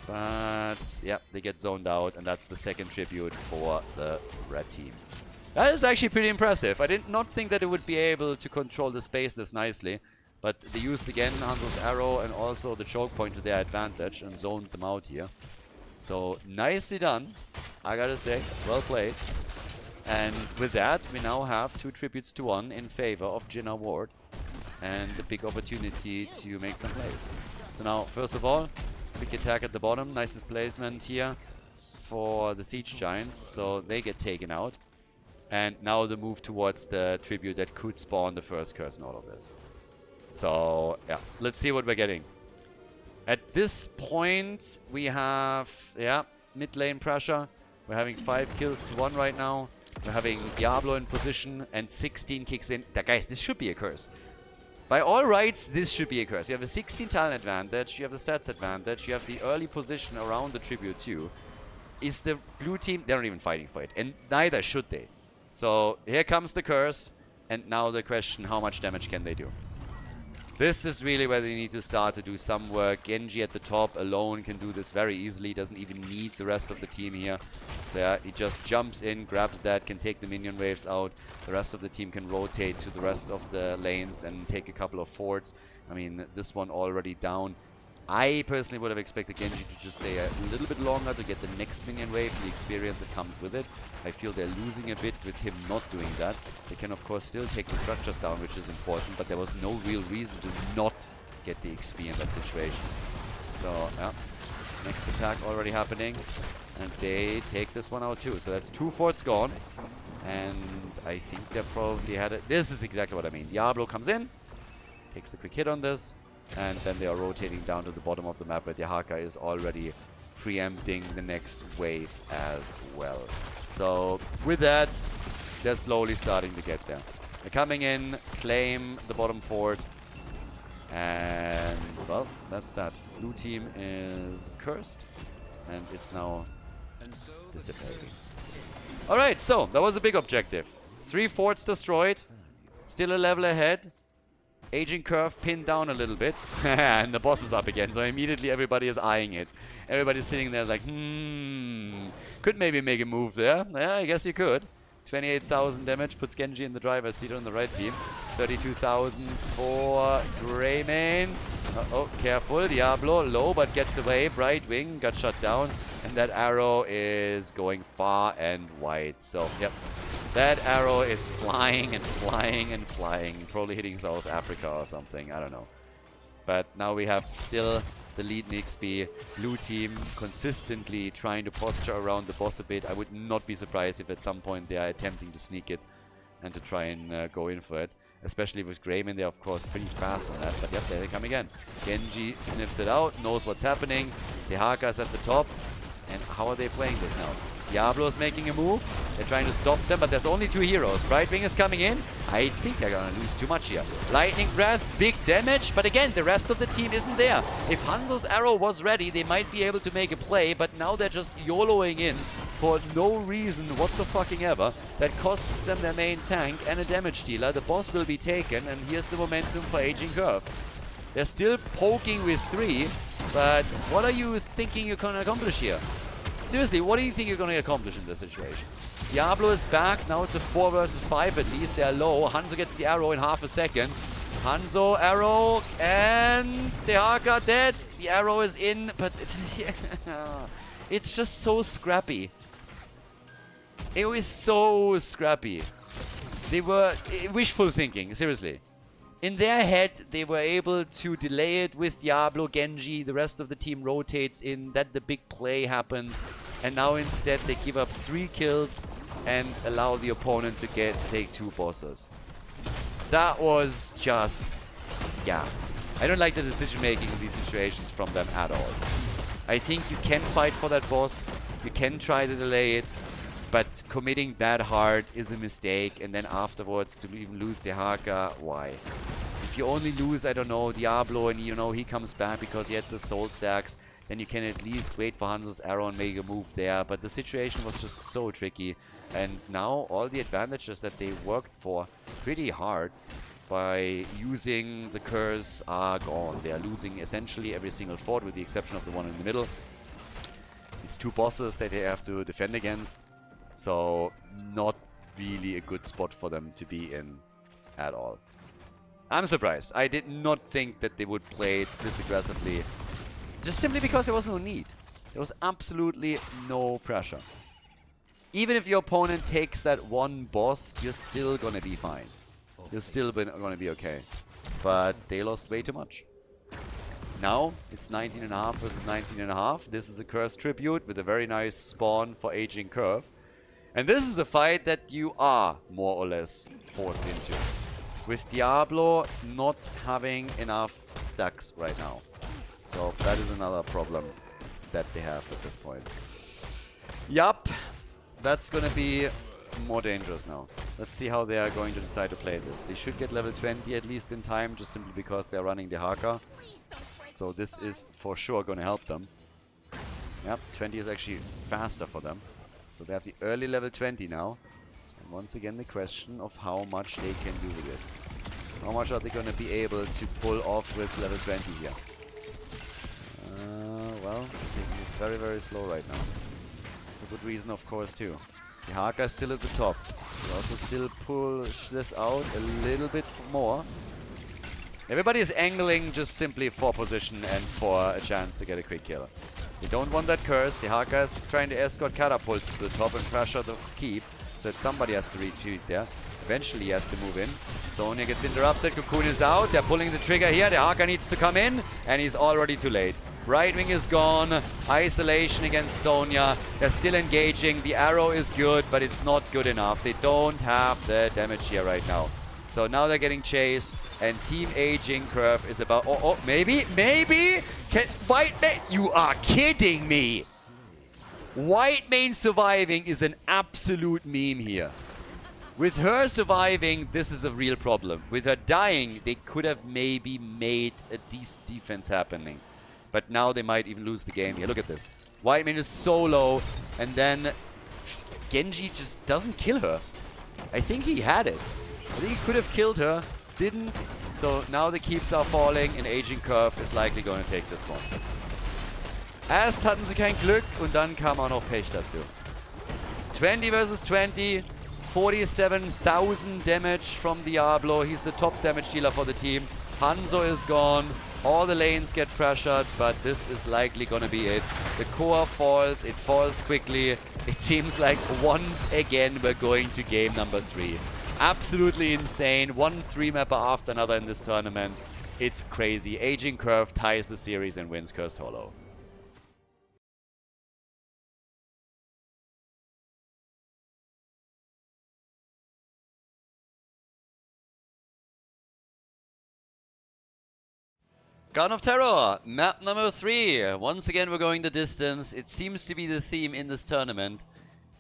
But yeah, they get zoned out, and that's the second tribute for the red team. That is actually pretty impressive. I did not think that it would be able to control the space this nicely, but they used again Hanzo's arrow and also the choke point to their advantage and zoned them out here. So nicely done, I gotta say, well played. And with that, we now have 2 tributes to 1 in favor of JinA Ward, and a big opportunity to make some plays. So now, first of all, quick attack at the bottom, nice displacement here for the Siege Giants, so they get taken out. And now the move towards the tribute that could spawn the first curse in all of this. So, yeah, let's see what we're getting. At this point, we have, yeah, mid lane pressure. We're having 5 kills to 1 right now. We're having Diablo in position and 16 kicks in. Guys, this should be a curse. By all rights, this should be a curse. You have a 16 talent advantage, you have the stats advantage, you have the early position around the tribute too. Is the blue team... They're not even fighting for it, and neither should they. So here comes the curse, and now the question, how much damage can they do? This is really where they need to start to do some work. Genji at the top alone can do this very easily, doesn't even need the rest of the team here. So yeah, he just jumps in, grabs that, can take the minion waves out. The rest of the team can rotate to the rest of the lanes and take a couple of forts. I mean, this one already down. I personally would have expected Genji to just stay a little bit longer to get the next minion wave and the experience that comes with it. I feel they're losing a bit with him not doing that. They can of course still take the structures down, which is important, but there was no real reason to not get the XP in that situation. So, yeah, next attack already happening, and they take this one out too. So that's 2 forts gone, and I think they probably had it. This is exactly what I mean. Diablo comes in, takes a quick hit on this, and then they are rotating down to the bottom of the map where the Haka is already preempting the next wave as well. So with that, they're slowly starting to get there. They're coming in, claim the bottom fort, and well, that's that. Blue team is cursed, and it's now dissipating. Alright, so that was a big objective. 3 forts destroyed, still a level ahead. Aging curve pinned down a little bit, and the boss is up again, so immediately everybody is eyeing it. Everybody's sitting there like, could maybe make a move there. Yeah, I guess you could. 28,000 damage puts Genji in the driver's seat on the red team. 32,000 for Greymane. Uh-oh, careful. Diablo low, but gets away. Brightwing got shut down. And that arrow is going far and wide. So, yep. That arrow is flying and flying and flying. Probably hitting South Africa or something. I don't know. But now we have still the lead in XP. Blue team consistently trying to posture around the boss a bit. I would not be surprised if at some point they are attempting to sneak it and to try and go in for it. Especially with Greymane, they're of course pretty fast on that. But yep, there they come again. Genji sniffs it out, knows what's happening. Dehaka's at the top. And how are they playing this now? Diablo's making a move. They're trying to stop them, but there's only 2 heroes. Brightwing is coming in. I think they're gonna lose too much here. Lightning Breath, big damage, but again, the rest of the team isn't there. If Hanzo's arrow was ready, they might be able to make a play, but now they're just YOLOing in for no reason whatsoever. That costs them their main tank and a damage dealer. The boss will be taken, and here's the momentum for Aging Curve. They're still poking with 3, but what are you thinking you're gonna accomplish here? Seriously, what do you think you're going to accomplish in this situation? Diablo is back. Now it's a 4 versus 5 at least. They're low. Hanzo gets the arrow in half a second. Hanzo, arrow, and Dehaka dead. The arrow is in, but it's just so scrappy. It was so scrappy. They were wishful thinking, seriously. In their head, they were able to delay it with Diablo, Genji. The rest of the team rotates in. That the big play happens. And now instead, they give up 3 kills and allow the opponent to take 2 bosses. That was just... yeah. I don't like the decision making in these situations from them at all. I think you can fight for that boss. You can try to delay it. But committing that hard is a mistake, and then afterwards to even lose Dehaka, why? If you only lose, I don't know, Diablo, and you know he comes back because he had the soul stacks, then you can at least wait for Hanzo's arrow and make a move there. But the situation was just so tricky, and now all the advantages that they worked for pretty hard by using the curse are gone. They are losing essentially every single fort with the exception of the one in the middle. It's 2 bosses that they have to defend against. So, not really a good spot for them to be in at all. I'm surprised. I did not think that they would play it this aggressively. Just simply because there was no need. There was absolutely no pressure. Even if your opponent takes that one boss, you're still gonna be fine. You're still gonna be okay. But they lost way too much. Now, it's 19.5 versus 19.5. This is a Curse Tribute with a very nice spawn for Aging Curve. And this is a fight that you are more or less forced into. With Diablo not having enough stacks right now. So that is another problem that they have at this point. Yup, that's gonna be more dangerous now. Let's see how they are going to decide to play this. They should get level 20 at least in time, just simply because they're running Dehaka. So this is for sure gonna help them. Yep, 20 is actually faster for them. So they have the early level 20 now. And once again the question of how much they can do with it. How much are they going to be able to pull off with level 20 here? Well, taking this very, very slow right now. For good reason, of course, too. Dehaka is still at the top. We also still push this out a little bit more. Everybody is angling just simply for position and for a chance to get a quick kill. They don't want that curse. Dehaka is trying to escort catapults to the top and pressure the keep. So that somebody has to retreat there. Eventually he has to move in. Sonya gets interrupted. Cocoon is out. They're pulling the trigger here. Dehaka needs to come in. And he's already too late. Brightwing is gone. Isolation against Sonya. They're still engaging. The arrow is good, but it's not good enough. They don't have the damage here right now. So now they're getting chased. And Team Aging Curve is about... Oh, maybe? Whitemane... You are kidding me! Whitemane surviving is an absolute meme here. With her surviving, this is a real problem. With her dying, they could have maybe made a decent defense happening. But now they might even lose the game here. Look at this. Whitemane is so low, and then Genji just doesn't kill her. I think he had it. I think he could have killed her. Didn't. So now the keeps are falling, and Aging Curve is likely going to take this one. Erst hatten sie kein Glück, und dann kam auch noch Pech dazu. 20 versus 20. 47,000 damage from Diablo. He's the top damage dealer for the team. Hanzo is gone. All the lanes get pressured, but this is likely gonna be it. The core falls. It falls quickly. It seems like once again we're going to game number 3. Absolutely insane. One 3-mapper after another in this tournament. It's crazy. Aging Curve ties the series and wins Cursed Hollow. Garden of Terror, map number 3. Once again, we're going the distance. It seems to be the theme in this tournament.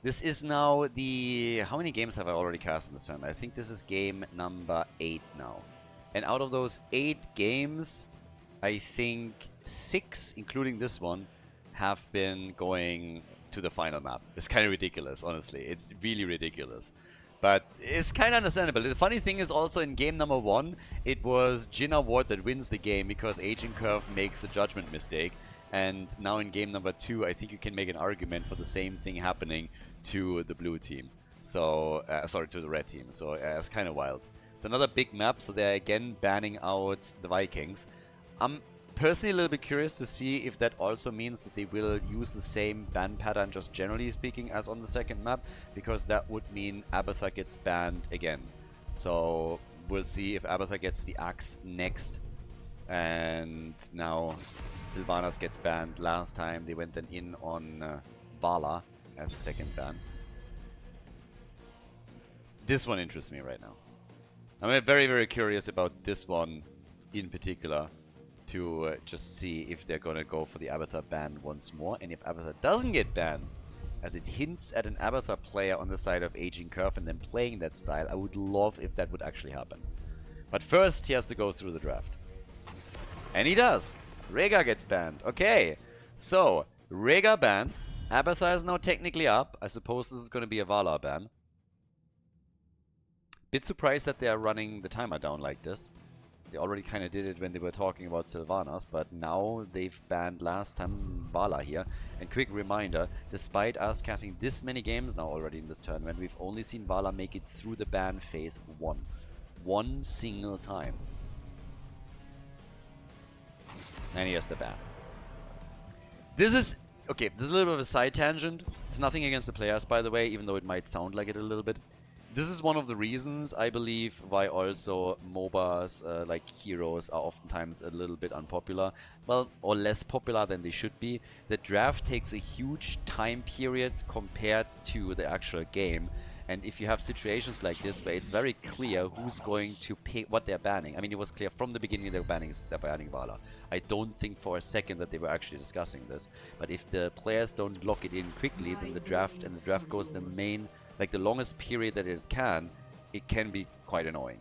This is now the... How many games have I already cast in this tournament? I think this is game number 8 now. And out of those 8 games, I think 6, including this one, have been going to the final map. It's kind of ridiculous, honestly. It's really ridiculous. But it's kind of understandable. The funny thing is also in game number 1, it was JinA Ward that wins the game because Aging Curve makes a judgment mistake. And now in game number 2, I think you can make an argument for the same thing happening to the blue team. So, sorry, to the red team. So it's kind of wild. It's another big map, so they're again banning out the Vikings. I'm personally a little bit curious to see if that also means that they will use the same ban pattern, just generally speaking, as on the second map, because that would mean Abathur gets banned again. So we'll see if Abathur gets the axe next. And now Sylvanas gets banned. Last time they went then in on Vala as a second ban. This one interests me right now. I'm very, very curious about this one in particular, to just see if they're gonna go for the Abathur ban once more. And if Abathur doesn't get banned, as it hints at an Abathur player on the side of Aging Curve and then playing that style, I would love if that would actually happen. But first he has to go through the draft. And he does! Rhaegar gets banned. Okay, so Rhaegar banned. Abathur is now technically up. I suppose this is gonna be a Valar ban. Bit surprised that they are running the timer down like this. They already kind of did it when they were talking about Sylvanas, but now they've banned last time Vala here. And quick reminder, despite us casting this many games now already in this tournament, we've only seen Vala make it through the ban phase once. One single time. And here's the ban. This is... Okay, this is a little bit of a side tangent. It's nothing against the players, by the way, even though it might sound like it a little bit. This is one of the reasons, I believe, why also MOBAs like Heroes are oftentimes a little bit unpopular. Well, or less popular than they should be. The draft takes a huge time period compared to the actual game. And if you have situations like this where it's very clear who's going to pick what they're banning. I mean, it was clear from the beginning they're banning Vala. I don't think for a second that they were actually discussing this. But if the players don't lock it in quickly, then the draft goes the main... like the longest period that it can be quite annoying.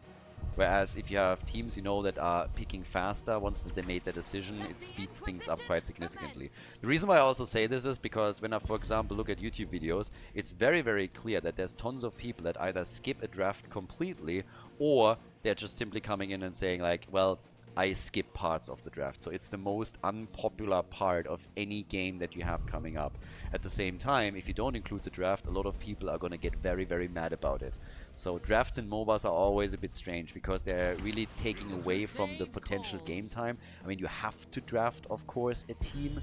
Whereas if you have teams you know that are picking faster once that they made their decision, it speeds things up quite significantly. The reason why I also say this is because when I, for example, look at YouTube videos, it's very, very clear that there's tons of people that either skip a draft completely or they're just simply coming in and saying like, well, I skip parts of the draft. So it's the most unpopular part of any game that you have coming up. At the same time, if you don't include the draft, a lot of people are going to get very, very mad about it. So drafts in MOBAs are always a bit strange because they're really taking away from the potential game time. I mean, you have to draft, of course, a team,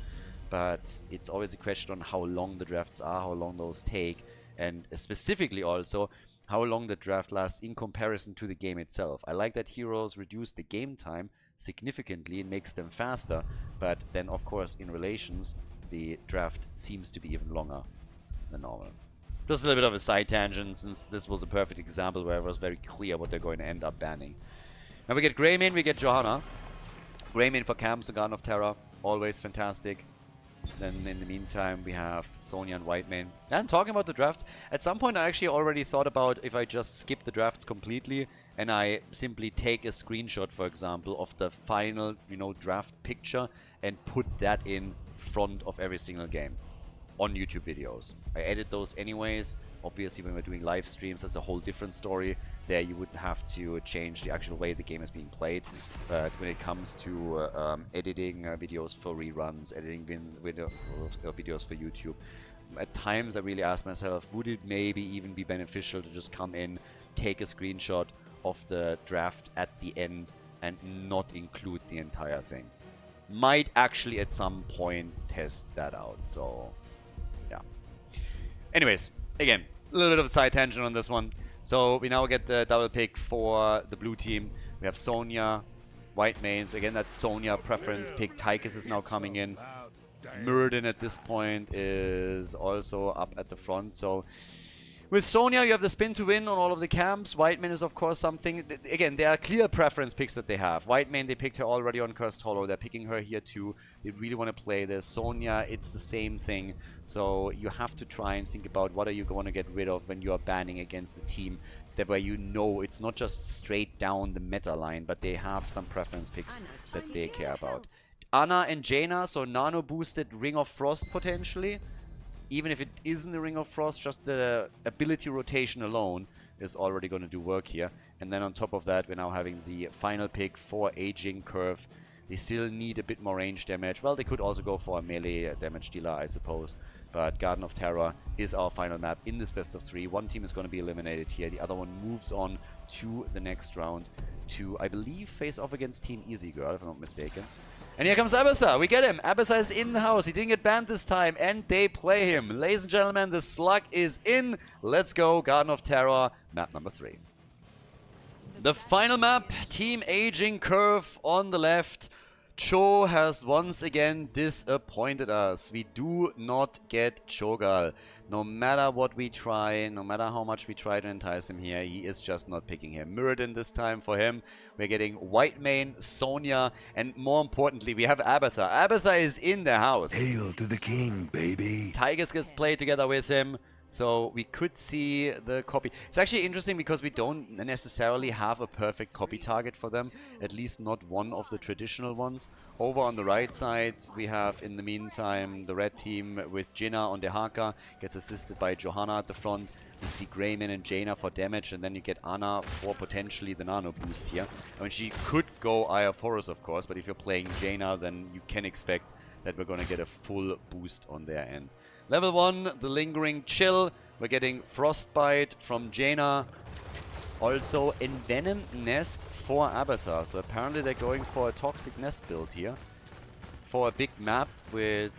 but it's always a question on how long the drafts are, how long those take, and specifically also how long the draft lasts in comparison to the game itself. I like that Heroes reduce the game time significantly and makes them faster, but then of course in relations the draft seems to be even longer than normal. Just a little bit of a side tangent, since this was a perfect example where it was very clear what they're going to end up banning. Now we get Greymane, we get Johanna. Greymane for camps, the Garden of Terror, always fantastic. Then in the meantime we have Sonya and Whitemane. And talking about the drafts, at some point I actually already thought about if I just skip the drafts completely and I simply take a screenshot, for example, of the final, draft picture and put that in front of every single game on YouTube videos. I edit those anyways. Obviously when we're doing live streams, that's a whole different story. There you would have to change the actual way the game is being played. But when it comes to editing videos for reruns, editing videos for YouTube, at times I really ask myself, would it maybe even be beneficial to just come in, take a screenshot of the draft at the end and not include the entire thing? Might actually at some point test that out. So yeah. Anyways, again, a little bit of a side tangent on this one. So we now get the double pick for the blue team. We have Sonya, white mains. Again, that's Sonya preference pick. Tychus is now coming in. Muradin at this point is also up at the front. So with Sonya, you have the spin to win on all of the camps. Whiteman is, of course, something... Again, there are clear preference picks that they have. Whiteman, they picked her already on Cursed Hollow. They're picking her here, too. They really want to play this. Sonya, it's the same thing. So you have to try and think about what are you going to get rid of when you are banning against a team that where you know it's not just straight down the meta line, but they have some preference picks that they care about. Ana and JinA, so nano boosted Ring of Frost potentially. Even if it isn't the Ring of Frost, just the ability rotation alone is already going to do work here. And then on top of that, we're now having the final pick for Aging Curve. They still need a bit more range damage. Well, they could also go for a melee damage dealer, I suppose. But Garden of Terror is our final map in this best of 3. One team is going to be eliminated here. The other one moves on to the next round to, I believe, face off against Team Easy Girl, if I'm not mistaken. And here comes Abathar. We get him. Abathar is in the house. He didn't get banned this time, and they play him. Ladies and gentlemen, the slug is in. Let's go. Garden of Terror, map number 3. The final map, Team Aging Curve on the left. Cho has once again disappointed us. We do not get Cho'Gall. No matter what we try, no matter how much we try to entice him here, he is just not picking him. Muradin this time for him. We're getting White Main, Sonya, and more importantly, we have Abathar. Abathar is in the house. Hail to the king, baby. Tychus gets played together with him. So we could see the copy. It's actually interesting because we don't necessarily have a perfect copy target for them. At least not one of the traditional ones. Over on the right side, we have, in the meantime, the red team with JinA on the Haka. Gets assisted by Johanna at the front. We see Greyman and Jaina for damage. And then you get Ana for potentially the nano boost here. I mean, she could go Eye of Horus, of course. But if you're playing Jaina, then you can expect that we're going to get a full boost on their end. Level 1, the Lingering Chill. We're getting Frostbite from Jaina. Also, Envenomed Nest for Abathar. So apparently they're going for a Toxic Nest build here. For a big map with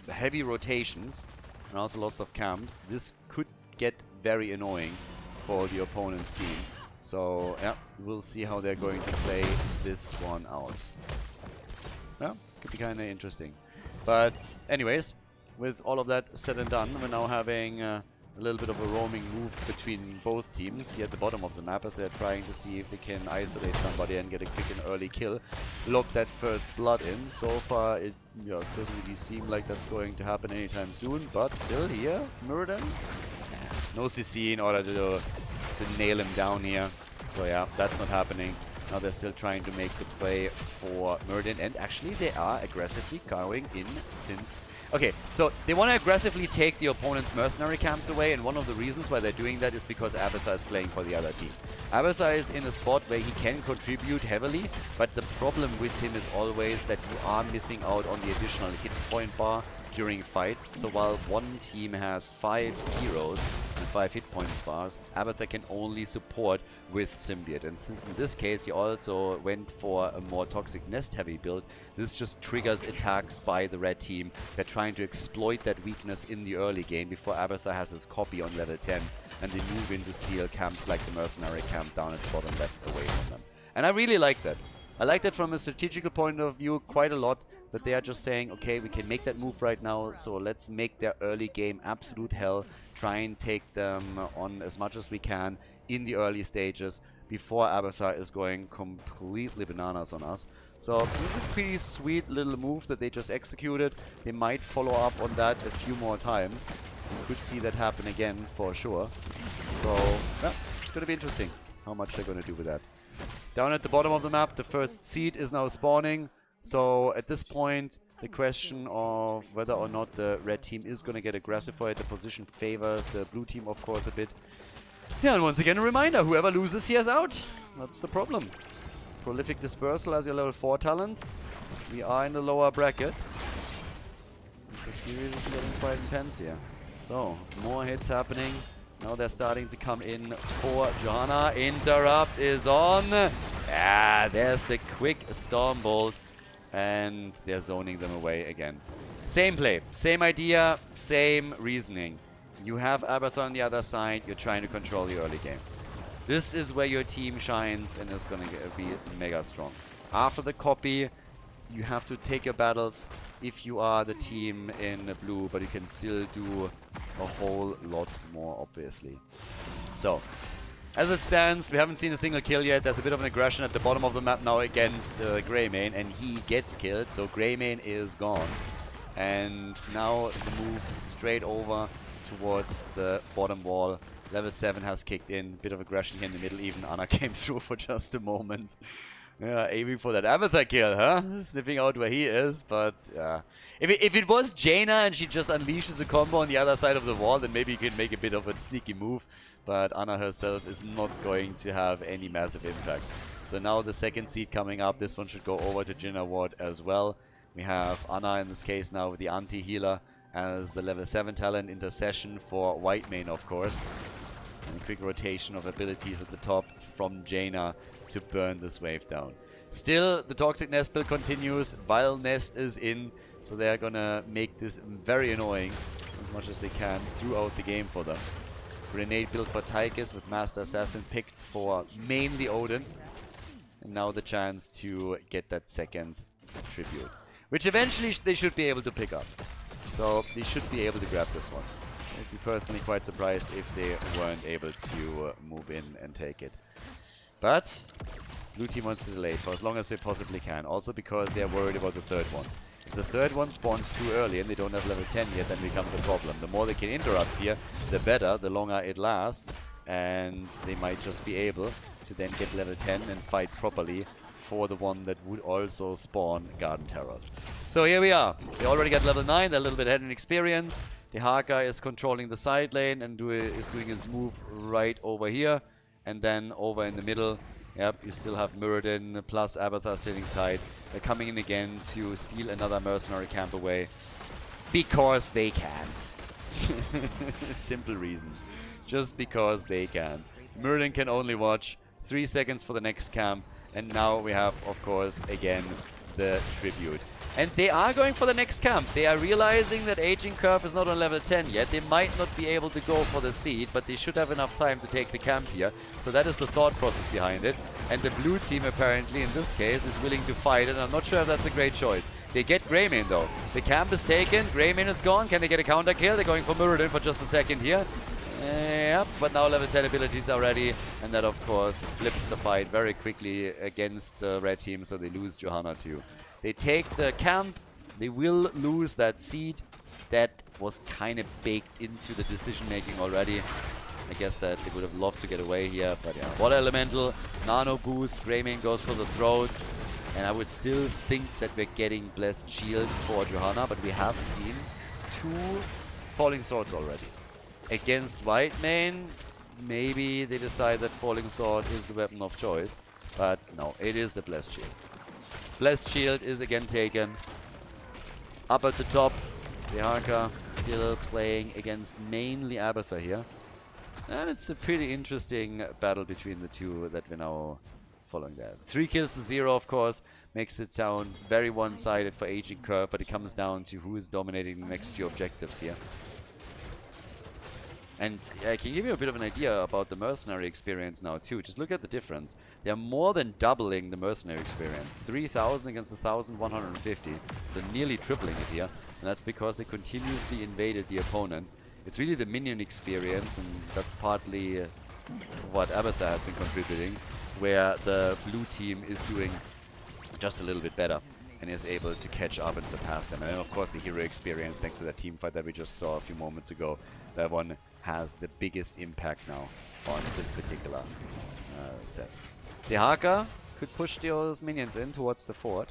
heavy rotations and also lots of camps. This could get very annoying for the opponent's team. So, yeah, we'll see how they're going to play this one out. Yeah, could be kind of interesting. But anyways, with all of that said and done, we're now having a little bit of a roaming move between both teams here at the bottom of the map as they're trying to see if they can isolate somebody and get a quick and early kill. Lock that first blood in. So far, it doesn't really seem like that's going to happen anytime soon, but still here, Muradin. No CC in order to nail him down here. So yeah, that's not happening. Now they're still trying to make the play for Muradin, and actually they are aggressively going in since... Okay, so they want to aggressively take the opponent's mercenary camps away, and one of the reasons why they're doing that is because Abathar is playing for the other team. Abathar is in a spot where he can contribute heavily, but the problem with him is always that you are missing out on the additional hit point bar during fights. So while one team has 5 heroes and 5 hit points bars, Abathar can only support with Symbiote. And since in this case he also went for a more Toxic Nest heavy build, this just triggers attacks by the red team. They're trying to exploit that weakness in the early game before Abathar has his copy on level 10, and they move in to steal camps like the mercenary camp down at the bottom left away from them. And I really like that. I like that from a strategical point of view quite a lot, that they are just saying, okay, we can make that move right now, so let's make their early game absolute hell, try and take them on as much as we can in the early stages before Abathar is going completely bananas on us. So this is a pretty sweet little move that they just executed. They might follow up on that a few more times. You could see that happen again for sure. So yeah, it's going to be interesting how much they're going to do with that. Down at the bottom of the map, the first seed is now spawning. So at this point, the question of whether or not the red team is going to get aggressive for it, the position favors the blue team, of course, a bit. Yeah, and once again, a reminder, whoever loses here is out. That's the problem. Prolific Dispersal as your level 4 talent. We are in the lower bracket. The series is getting quite intense here. So, more hits happening. Now they're starting to come in for JinA. Interrupt is on. Ah, there's the quick Storm Bolt. And they're zoning them away again. Same play, same idea, same reasoning. You have Abathur on the other side. You're trying to control the early game. This is where your team shines and is going to be mega strong. After the copy, you have to take your battles if you are the team in blue, but you can still do a whole lot more, obviously. So, as it stands, we haven't seen a single kill yet. There's a bit of an aggression at the bottom of the map now against Greymane, and he gets killed, so Greymane is gone. And now the move straight over towards the bottom wall. Level 7 has kicked in. Bit of aggression here in the middle. Even Ana came through for just a moment. Yeah, aiming for that Abathur kill, huh? Sniffing out where he is, but yeah. If it was JinA and she just unleashes a combo on the other side of the wall, then maybe you can make a bit of a sneaky move. But Ana herself is not going to have any massive impact. So now the second seed coming up. This one should go over to JinA Ward as well. We have Ana in this case now with the anti-healer as the level 7 talent. Intercession for Whitemane, of course. And a quick rotation of abilities at the top from JinA to burn this wave down. Still, the Toxic Nest build continues. Vile Nest is in, so they're gonna make this very annoying as much as they can throughout the game for them. Grenade build for Tychus with Master Assassin picked for mainly Odin. And now the chance to get that second tribute, which eventually they should be able to pick up. So they should be able to grab this one. I'd be personally quite surprised if they weren't able to move in and take it. But blue team wants to delay for as long as they possibly can. Also because they're worried about the third one. If the third one spawns too early and they don't have level 10 yet, then it becomes a problem. The more they can interrupt here, the better, the longer it lasts. And they might just be able to then get level 10 and fight properly for the one that would also spawn Garden Terrors. So here we are. They already got level 9, they're a little bit ahead in experience. The Haka is controlling the side lane and is doing his move right over here. And then over in the middle, yep, you still have Muradin plus Abathur sitting tight. They're coming in again to steal another mercenary camp away. Because they can. Simple reason. Just because they can. Muradin can only watch 3 seconds for the next camp. And now we have, of course, again, the tribute. And they are going for the next camp. They are realizing that Aging Curve is not on level 10 yet. They might not be able to go for the seed, but they should have enough time to take the camp here. So that is the thought process behind it. And the blue team, apparently, in this case, is willing to fight it. I'm not sure if that's a great choice. They get Greymane, though. The camp is taken. Greymane is gone. Can they get a counter kill? They're going for Muradin for just a second here. Yep, but now level 10 abilities are ready, and that of course flips the fight very quickly against the red team, so they lose Johanna too. They take the camp, they will lose that seed. That was kind of baked into the decision making already. I guess that they would have loved to get away here, but yeah. Water Elemental, Nano Boost, Greymane goes for the throat, and I would still think that we're getting Blessed Shield for Johanna, but we have seen 2 Falling Swords already. Against Whitemane, maybe they decide that Falling Sword is the weapon of choice. But no, it is the Blessed Shield. Blessed Shield is again taken. Up at the top, the Haka still playing against mainly Abathur here. And it's a pretty interesting battle between the two that we're now following there. 3 kills to 0, of course, makes it sound very one-sided for Aging Curve, but it comes down to who is dominating the next few objectives here. And I can give you a bit of an idea about the mercenary experience now too. Just look at the difference. They're more than doubling the mercenary experience. 3,000 against 1,150. So nearly tripling it here. And that's because they continuously invaded the opponent. It's really the minion experience, and that's partly what Abathur has been contributing, where the blue team is doing just a little bit better and is able to catch up and surpass them. And then of course the hero experience, thanks to that team fight that we just saw a few moments ago, that one has the biggest impact now on this particular set. The Haka could push those minions in towards the fort.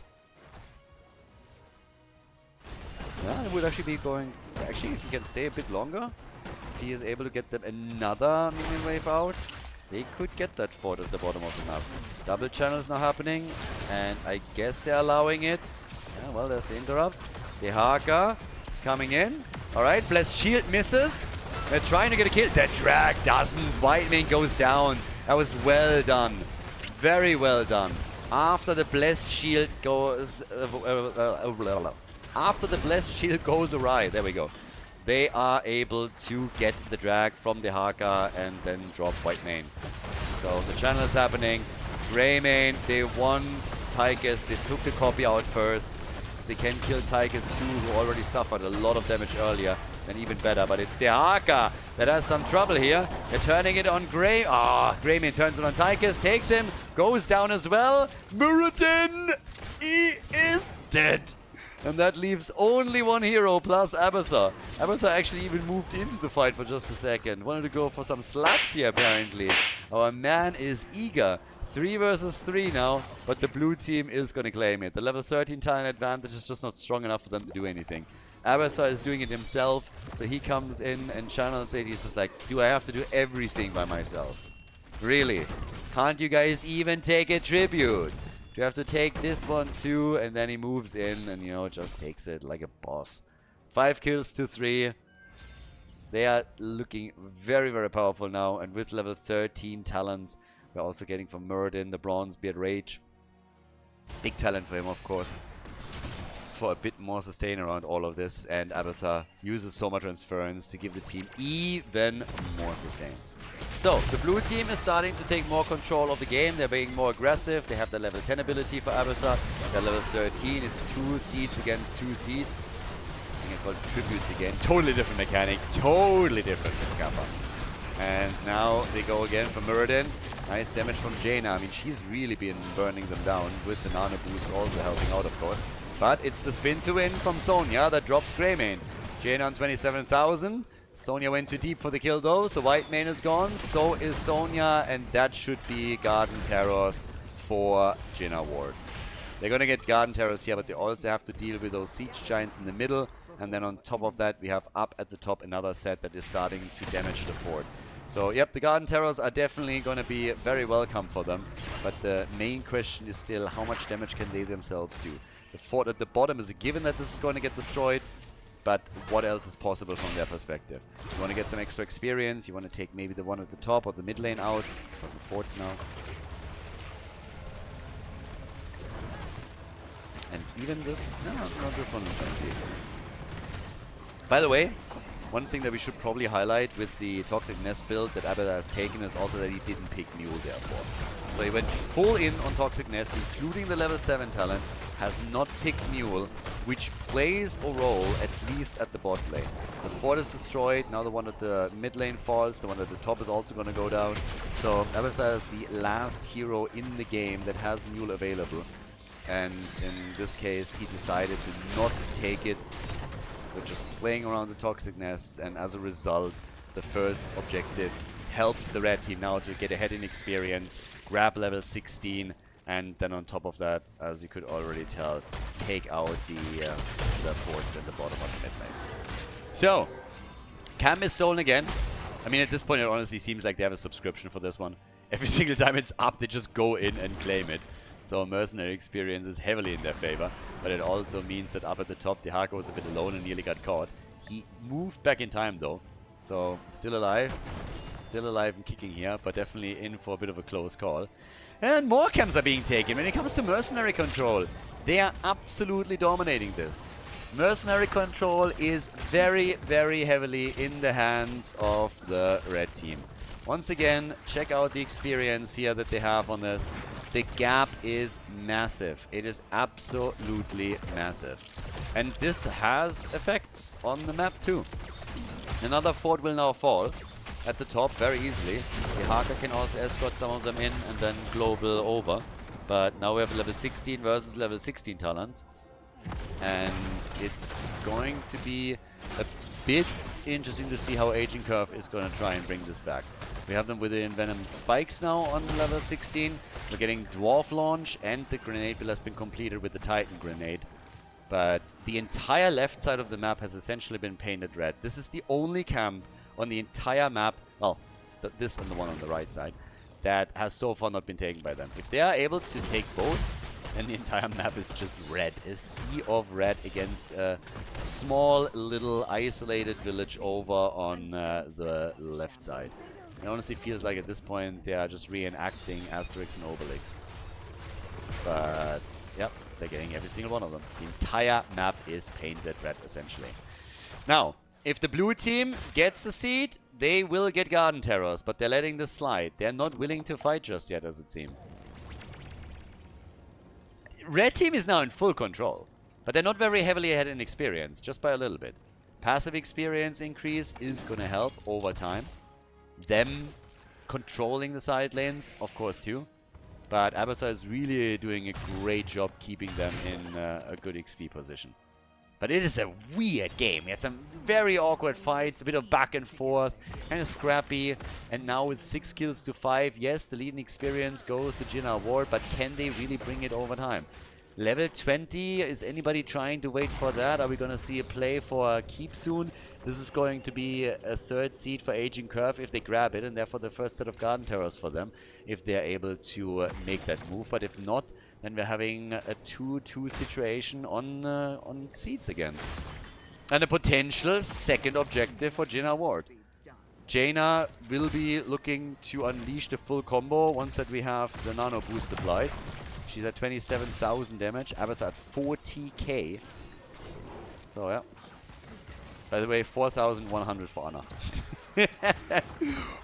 Yeah, it would actually be going... Actually, if he can stay a bit longer, if he is able to get them another minion wave out, they could get that fort at the bottom of the map. Double channel is now happening, and I guess they're allowing it. Yeah, well, there's the interrupt. The Haka It's coming in. Alright, Blessed Shield misses. They're trying to get a kill. That drag doesn't. Whitemane goes down. That was well done. Very well done. After the Blessed Shield goes... after the Blessed Shield goes awry. There we go. They are able to get the drag from the Haka and then drop Whitemane. So the channel is happening. Greymane, they want Tychus. They took the copy out first. They can kill Tychus too, who already suffered a lot of damage earlier. Then even better, but it's the Haka that has some trouble here. They're turning it on Grey. Greymane turns it on Tychus, takes him, goes down as well. Muradin, he is dead. And that leaves only one hero plus Abathur. Abathur actually even moved into the fight for just a second. Wanted to go for some slaps here, apparently. Our man is eager. 3 versus 3 now, but the blue team is going to claim it. The level 13 talent advantage is just not strong enough for them to do anything. Abathur is doing it himself, so he comes in and channels it. He's just like, do I have to do everything by myself? Really? Can't you guys even take a tribute? Do you have to take this one too? And then he moves in and, you know, just takes it like a boss. 5 kills to 3. They are looking very, very powerful now, and with level 13 talents, we're also getting from Muradin the Bronzebeard Rage. Big talent for him, of course, for a bit more sustain around all of this. And Abathur uses Soma Transference to give the team even more sustain. So, the blue team is starting to take more control of the game. They're being more aggressive. They have the level 10 ability for Abathur. They're level 13. It's 2 seeds against 2 seeds. I think it's called Tributes again. Totally different mechanic. Totally different from Kappa. And now they go again for Muradin. Nice damage from JinA. I mean, she's really been burning them down, with the nano boots also helping out, of course. But it's the spin to win from Sonya that drops Greymane. JinA on 27,000. Sonya went too deep for the kill though, so Whitemane is gone. So is Sonya, and that should be Garden Terrors for JinA Ward. They're gonna get Garden Terrors here, but they also have to deal with those Siege Giants in the middle. And then on top of that, we have up at the top another set that is starting to damage the fort. So, yep, the Garden Terrors are definitely going to be very welcome for them. But the main question is still, how much damage can they themselves do? The fort at the bottom is a given that this is going to get destroyed. But what else is possible from their perspective? You want to get some extra experience. You want to take maybe the one at the top or the mid lane out. But the forts now. And even this... No, this one is going to be... By the way, one thing that we should probably highlight with the Toxic Nest build that Abathur has taken is also that he didn't pick Mule, therefore. So he went full in on Toxic Nest, including the level 7 talent, has not picked Mule, which plays a role, at least at the bot lane. The fort is destroyed, now the one at the mid lane falls, the one at the top is also going to go down. So Abathur is the last hero in the game that has Mule available. And in this case, he decided to not take it. They're just playing around the Toxic Nests, and as a result, the first objective helps the red team now to get ahead in experience, grab level 16, and then on top of that, as you could already tell, take out the forts at the bottom of the mid lane. So, Cam is stolen again. I mean, at this point, it honestly seems like they have a subscription for this one. Every single time it's up, they just go in and claim it. So mercenary experience is heavily in their favor, but it also means that up at the top, the Haka was a bit alone and nearly got caught. He moved back in time though, so still alive and kicking here, but definitely in for a bit of a close call. And more camps are being taken. When it comes to mercenary control, they are absolutely dominating this. Mercenary control is very, very heavily in the hands of the red team. Once again, check out the experience here that they have on this. The gap is massive. It is absolutely massive. And this has effects on the map too. Another fort will now fall at the top very easily. The Haka can also escort some of them in and then global over. But now we have level 16 versus level 16 talents. And it's going to be a bit interesting to see how Aging Curve is going to try and bring this back. We have them with the Envenomed Spikes now on level 16. We're getting Dwarf Launch, and the grenade build has been completed with the Titan Grenade. But the entire left side of the map has essentially been painted red. This is the only camp on the entire map, well, this and the one on the right side, that has so far not been taken by them. If they are able to take both, And the entire map is just red. A sea of red against a small, little, isolated village over on the left side. It honestly feels like at this point they are just reenacting Asterix and Obelix. But, yep, they're getting every single one of them. The entire map is painted red, essentially. Now, if the blue team gets a seed, they will get Garden Terrors, but they're letting this slide. They're not willing to fight just yet, as it seems. Red team is now in full control, but they're not very heavily ahead in experience, just by a little bit. Passive experience increase is going to help over time. Them controlling the side lanes, of course, too. But Abathur is really doing a great job keeping them in a good XP position. But it is a weird game. We had some very awkward fights, a bit of back and forth, kind of scrappy. And now with 6 kills to 5, yes, the lead in experience goes to JinA Ward, but can they really bring it over time? Level 20, is anybody trying to wait for that? Are we going to see a play for keep soon? This is going to be a 3rd seed for Aging Curve if they grab it, and therefore the first set of Garden Terrors for them, if they're able to make that move. But if not, then we're having a 2-2 situation on seeds again. And a potential 2nd objective for JinA Ward. Jaina will be looking to unleash the full combo once that we have the nano boost applied. She's at 27,000 damage, Abathur at 40k. So yeah. By the way, 4,100 for Anna.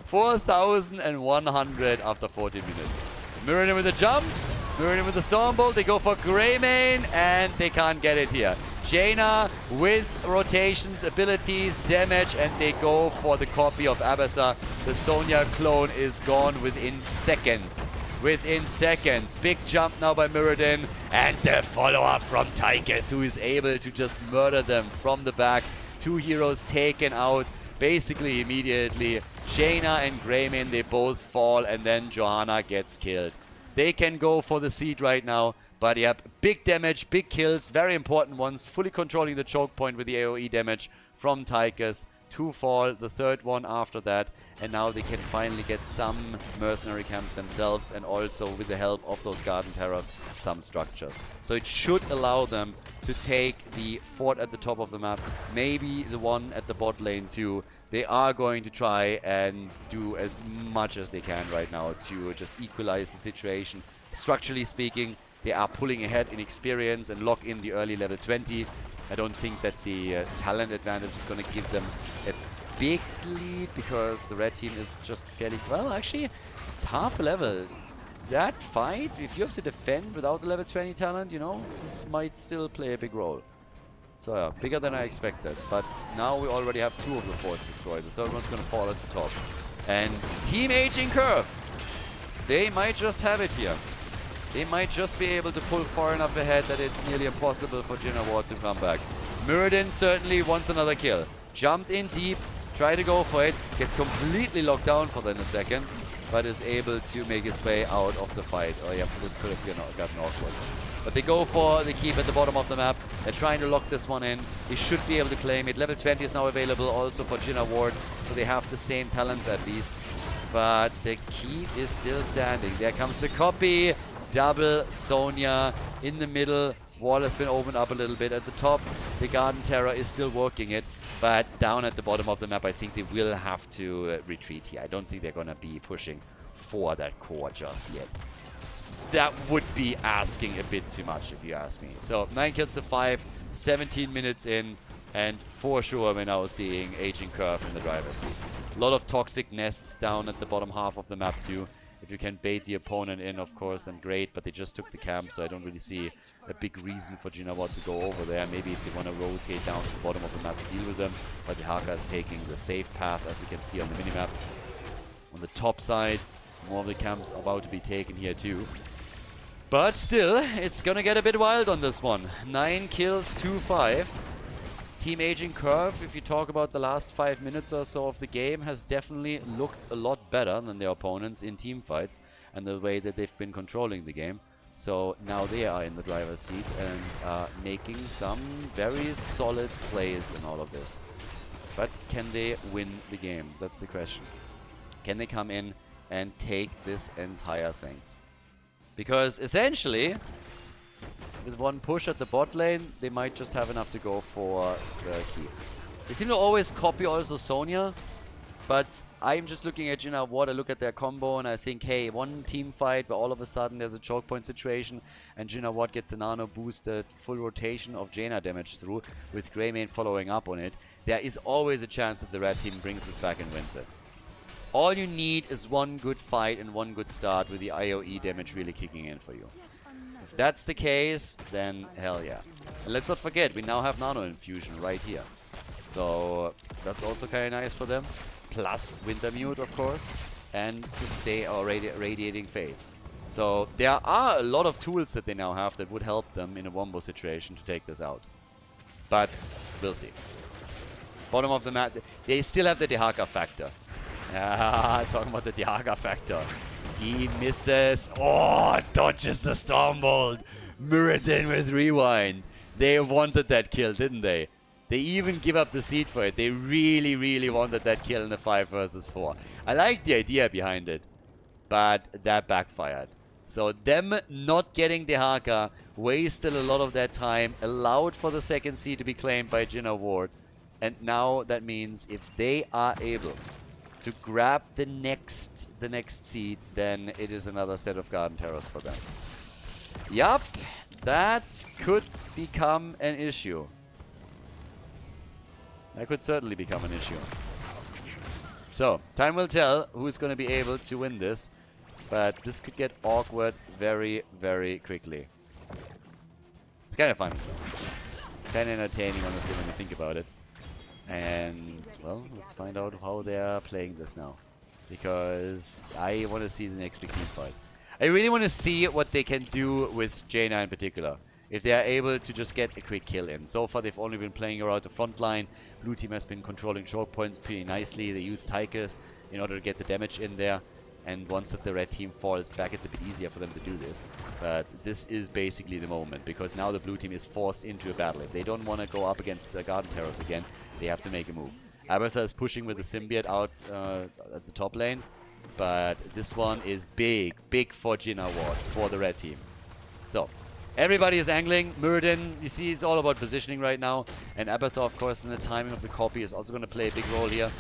4,100 after 40 minutes. Mirrodin with a jump. Mirrodin with the Stormbolt. They go for Greymane and they can't get it here. Jaina with rotations, abilities, damage, and they go for the copy of Abathur. The Sonya clone is gone within seconds. Within seconds. Big jump now by Mirrodin. And the follow-up from Tychus, who is able to just murder them from the back. 2 heroes taken out basically immediately. Jaina and Greymane, they both fall, and then Johanna gets killed. They can go for the seed right now, but yep, big damage, big kills, very important ones. Fully controlling the choke point with the AoE damage from Tychus. 2 fall, the 3rd one after that, and now they can finally get some mercenary camps themselves, and also with the help of those Garden Terrors, some structures. So it should allow them to take the fort at the top of the map, maybe the one at the bot lane too. They are going to try and do as much as they can right now to just equalize the situation. Structurally speaking, they are pulling ahead in experience and lock in the early level 20. I don't think that the talent advantage is going to give them a big lead, because the red team is just fairly... Well, actually, it's half a level. That fight, if you have to defend without the level 20 talent, you know, this might still play a big role. So yeah, bigger than I expected. But now we already have 2 of the forts destroyed. The 3rd one's going to fall at the top. And Team Aging Curve, they might just have it here. They might just be able to pull far enough ahead that it's nearly impossible for JinA Ward to come back. Mirrodin certainly wants another kill. Jumped in deep, tried to go for it, gets completely locked down for then a second, but is able to make his way out of the fight. Oh yeah, this could have gotten awkward. But they go for the keep at the bottom of the map. They're trying to lock this one in. They should be able to claim it. Level 20 is now available also for JinA Ward, so they have the same talents at least. But the keep is still standing. There comes the copy. Double Sonya in the middle. Wall has been opened up a little bit at the top. The Garden Terror is still working it. But down at the bottom of the map, I think they will have to retreat here. I don't think they're going to be pushing for that core just yet. That would be asking a bit too much, if you ask me. So 9 kills to 5, 17 minutes in, and for sure we're now seeing Aging Curve in the driver's seat. A lot of toxic nests down at the bottom half of the map too. If you can bait the opponent in, of course, then great, but they just took the camp, so I don't really see a big reason for JinA Ward to go over there. Maybe if they want to rotate down to the bottom of the map to deal with them, but the Haka is taking the safe path, as you can see on the minimap. On the top side, more of the camps are about to be taken here too. But still, it's gonna get a bit wild on this one. 9 kills, 2-5. Team Aging Curve, if you talk about the last 5 minutes or so of the game, has definitely looked a lot better than their opponents in team fights and the way that they've been controlling the game. So now they are in the driver's seat and are making some very solid plays in all of this. But can they win the game? That's the question. Can they come in and take this entire thing? Because essentially, with one push at the bot lane, they might just have enough to go for the keep. They seem to always copy also Sonya, but I'm just looking at JinA Ward. I look at their combo and I think, hey, one team fight where all of a sudden there's a choke point situation and JinA Ward gets a nano boosted full rotation of Jaina damage through with Greymane following up on it. There is always a chance that the red team brings this back and wins it. All you need is one good fight and one good start with the IOE damage really kicking in for you. If that's the case, then hell yeah. And let's not forget, we now have nano infusion right here. So that's also kind of nice for them. Plus Winter Mute, of course. And sustain or radiating faith. So there are a lot of tools that they now have that would help them in a wombo situation to take this out. But we'll see. Bottom of the map, they still have the Dehaka factor. Talking about the Dehaka factor. He misses. Oh, dodges the Stormbolt. Muradin with rewind. They wanted that kill, didn't they? They even give up the seed for it. They really, really wanted that kill in the 5 versus 4. I like the idea behind it, but that backfired. So them not getting Dehaka wasted a lot of their time, allowed for the second seed to be claimed by JinA Ward. And now that means if they are able to grab the next seed, then it is another set of Garden Terrors for them. Yup, that could become an issue. That could certainly become an issue. So, time will tell who's going to be able to win this. But this could get awkward very, very quickly. It's kind of fun. It's kind of entertaining, honestly, when you think about it. And, well, let's find out how they're playing this now. Because I want to see the next big team fight. I really want to see what they can do with JinA in particular. If they are able to just get a quick kill in. So far, they've only been playing around the front line. Blue team has been controlling choke points pretty nicely. They use Tychus in order to get the damage in there. And once that the red team falls back, it's a bit easier for them to do this. But this is basically the moment, because now the blue team is forced into a battle. If they don't want to go up against the Garden Terrors again, they have to make a move. Abathur is pushing with the Symbiote out at the top lane. But this one is big, big for JinA Ward, for the red team. So, everybody is angling. Muradin, you see, it's all about positioning right now. And Abathur, of course, in the timing of the copy is also going to play a big role here.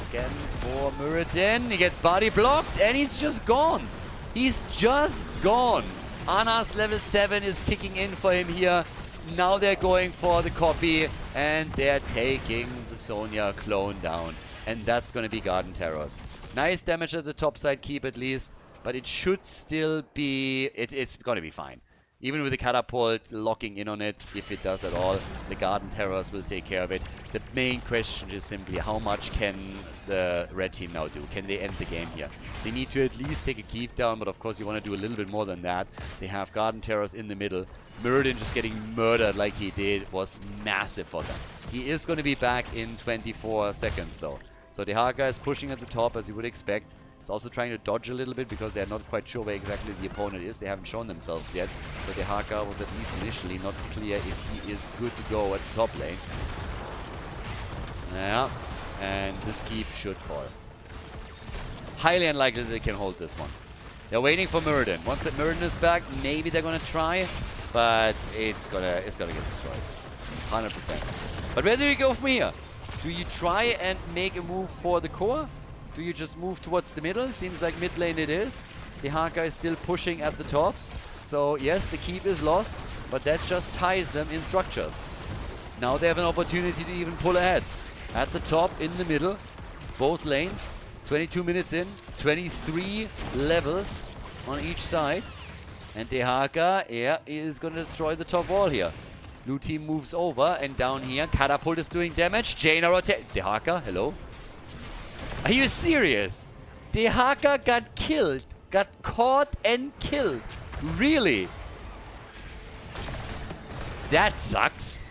Again for Muradin. He gets body blocked and he's just gone. He's just gone. Anas level 7 is kicking in for him here. Now they're going for the copy and they're taking the Sonya clone down. And that's going to be Garden Terrors. Nice damage at the top side keep at least. But it should still be... It's going to be fine. Even with the catapult locking in on it, if it does at all, the Garden Terrors will take care of it. The main question is simply how much can the red team now do? Can they end the game here? They need to at least take a keep down, but of course you want to do a little bit more than that. They have Garden Terrors in the middle. Muradin just getting murdered like he did was massive for them. He is going to be back in 24 seconds though. So Dehaka is pushing at the top as you would expect. He's also trying to dodge a little bit because they're not quite sure where exactly the opponent is. They haven't shown themselves yet. So Dehaka was at least initially not clear if he is good to go at the top lane. Yeah, and this keep should fall. Highly unlikely that they can hold this one. They're waiting for Muradin. Once that Muradin is back, maybe they're gonna try, but it's gonna get destroyed. 100%. But where do you go from here? Do you try and make a move for the core? Do you just move towards the middle? Seems like mid lane it is. Dehaka is still pushing at the top. So yes, the keep is lost, but that just ties them in structures. Now they have an opportunity to even pull ahead. At the top, in the middle, both lanes. 22 minutes in, 23 levels on each side. And Dehaka, yeah, is going to destroy the top wall here. Blue team moves over, and down here, Catapult is doing damage. Jaina rotate. Dehaka, hello? Are you serious? Dehaka got killed. Got caught and killed. Really? That sucks.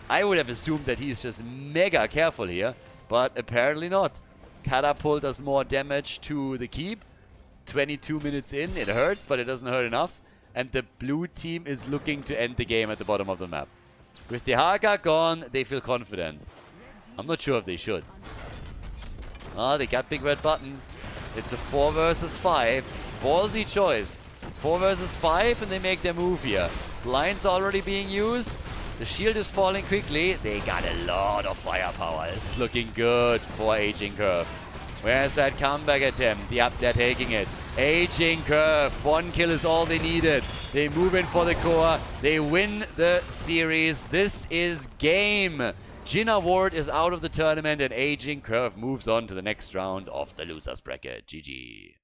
I would have assumed that he's just mega careful here, but apparently not. Catapult does more damage to the keep. 22 minutes in. It hurts, but it doesn't hurt enough. And the blue team is looking to end the game at the bottom of the map. With Dehaka gone, they feel confident. I'm not sure if they should. Oh, they got big red button. It's a 4 versus 5. Ballsy choice. 4 versus 5, and they make their move here. Blinds are already being used. The shield is falling quickly. They got a lot of firepower. This is looking good for Aging Curve. Where's that comeback attempt? Yep, they're taking it. Aging Curve. 1 kill is all they needed. They move in for the core. They win the series. This is game. JinA Ward is out of the tournament, and Aging Curve moves on to the next round of the losers bracket. GG.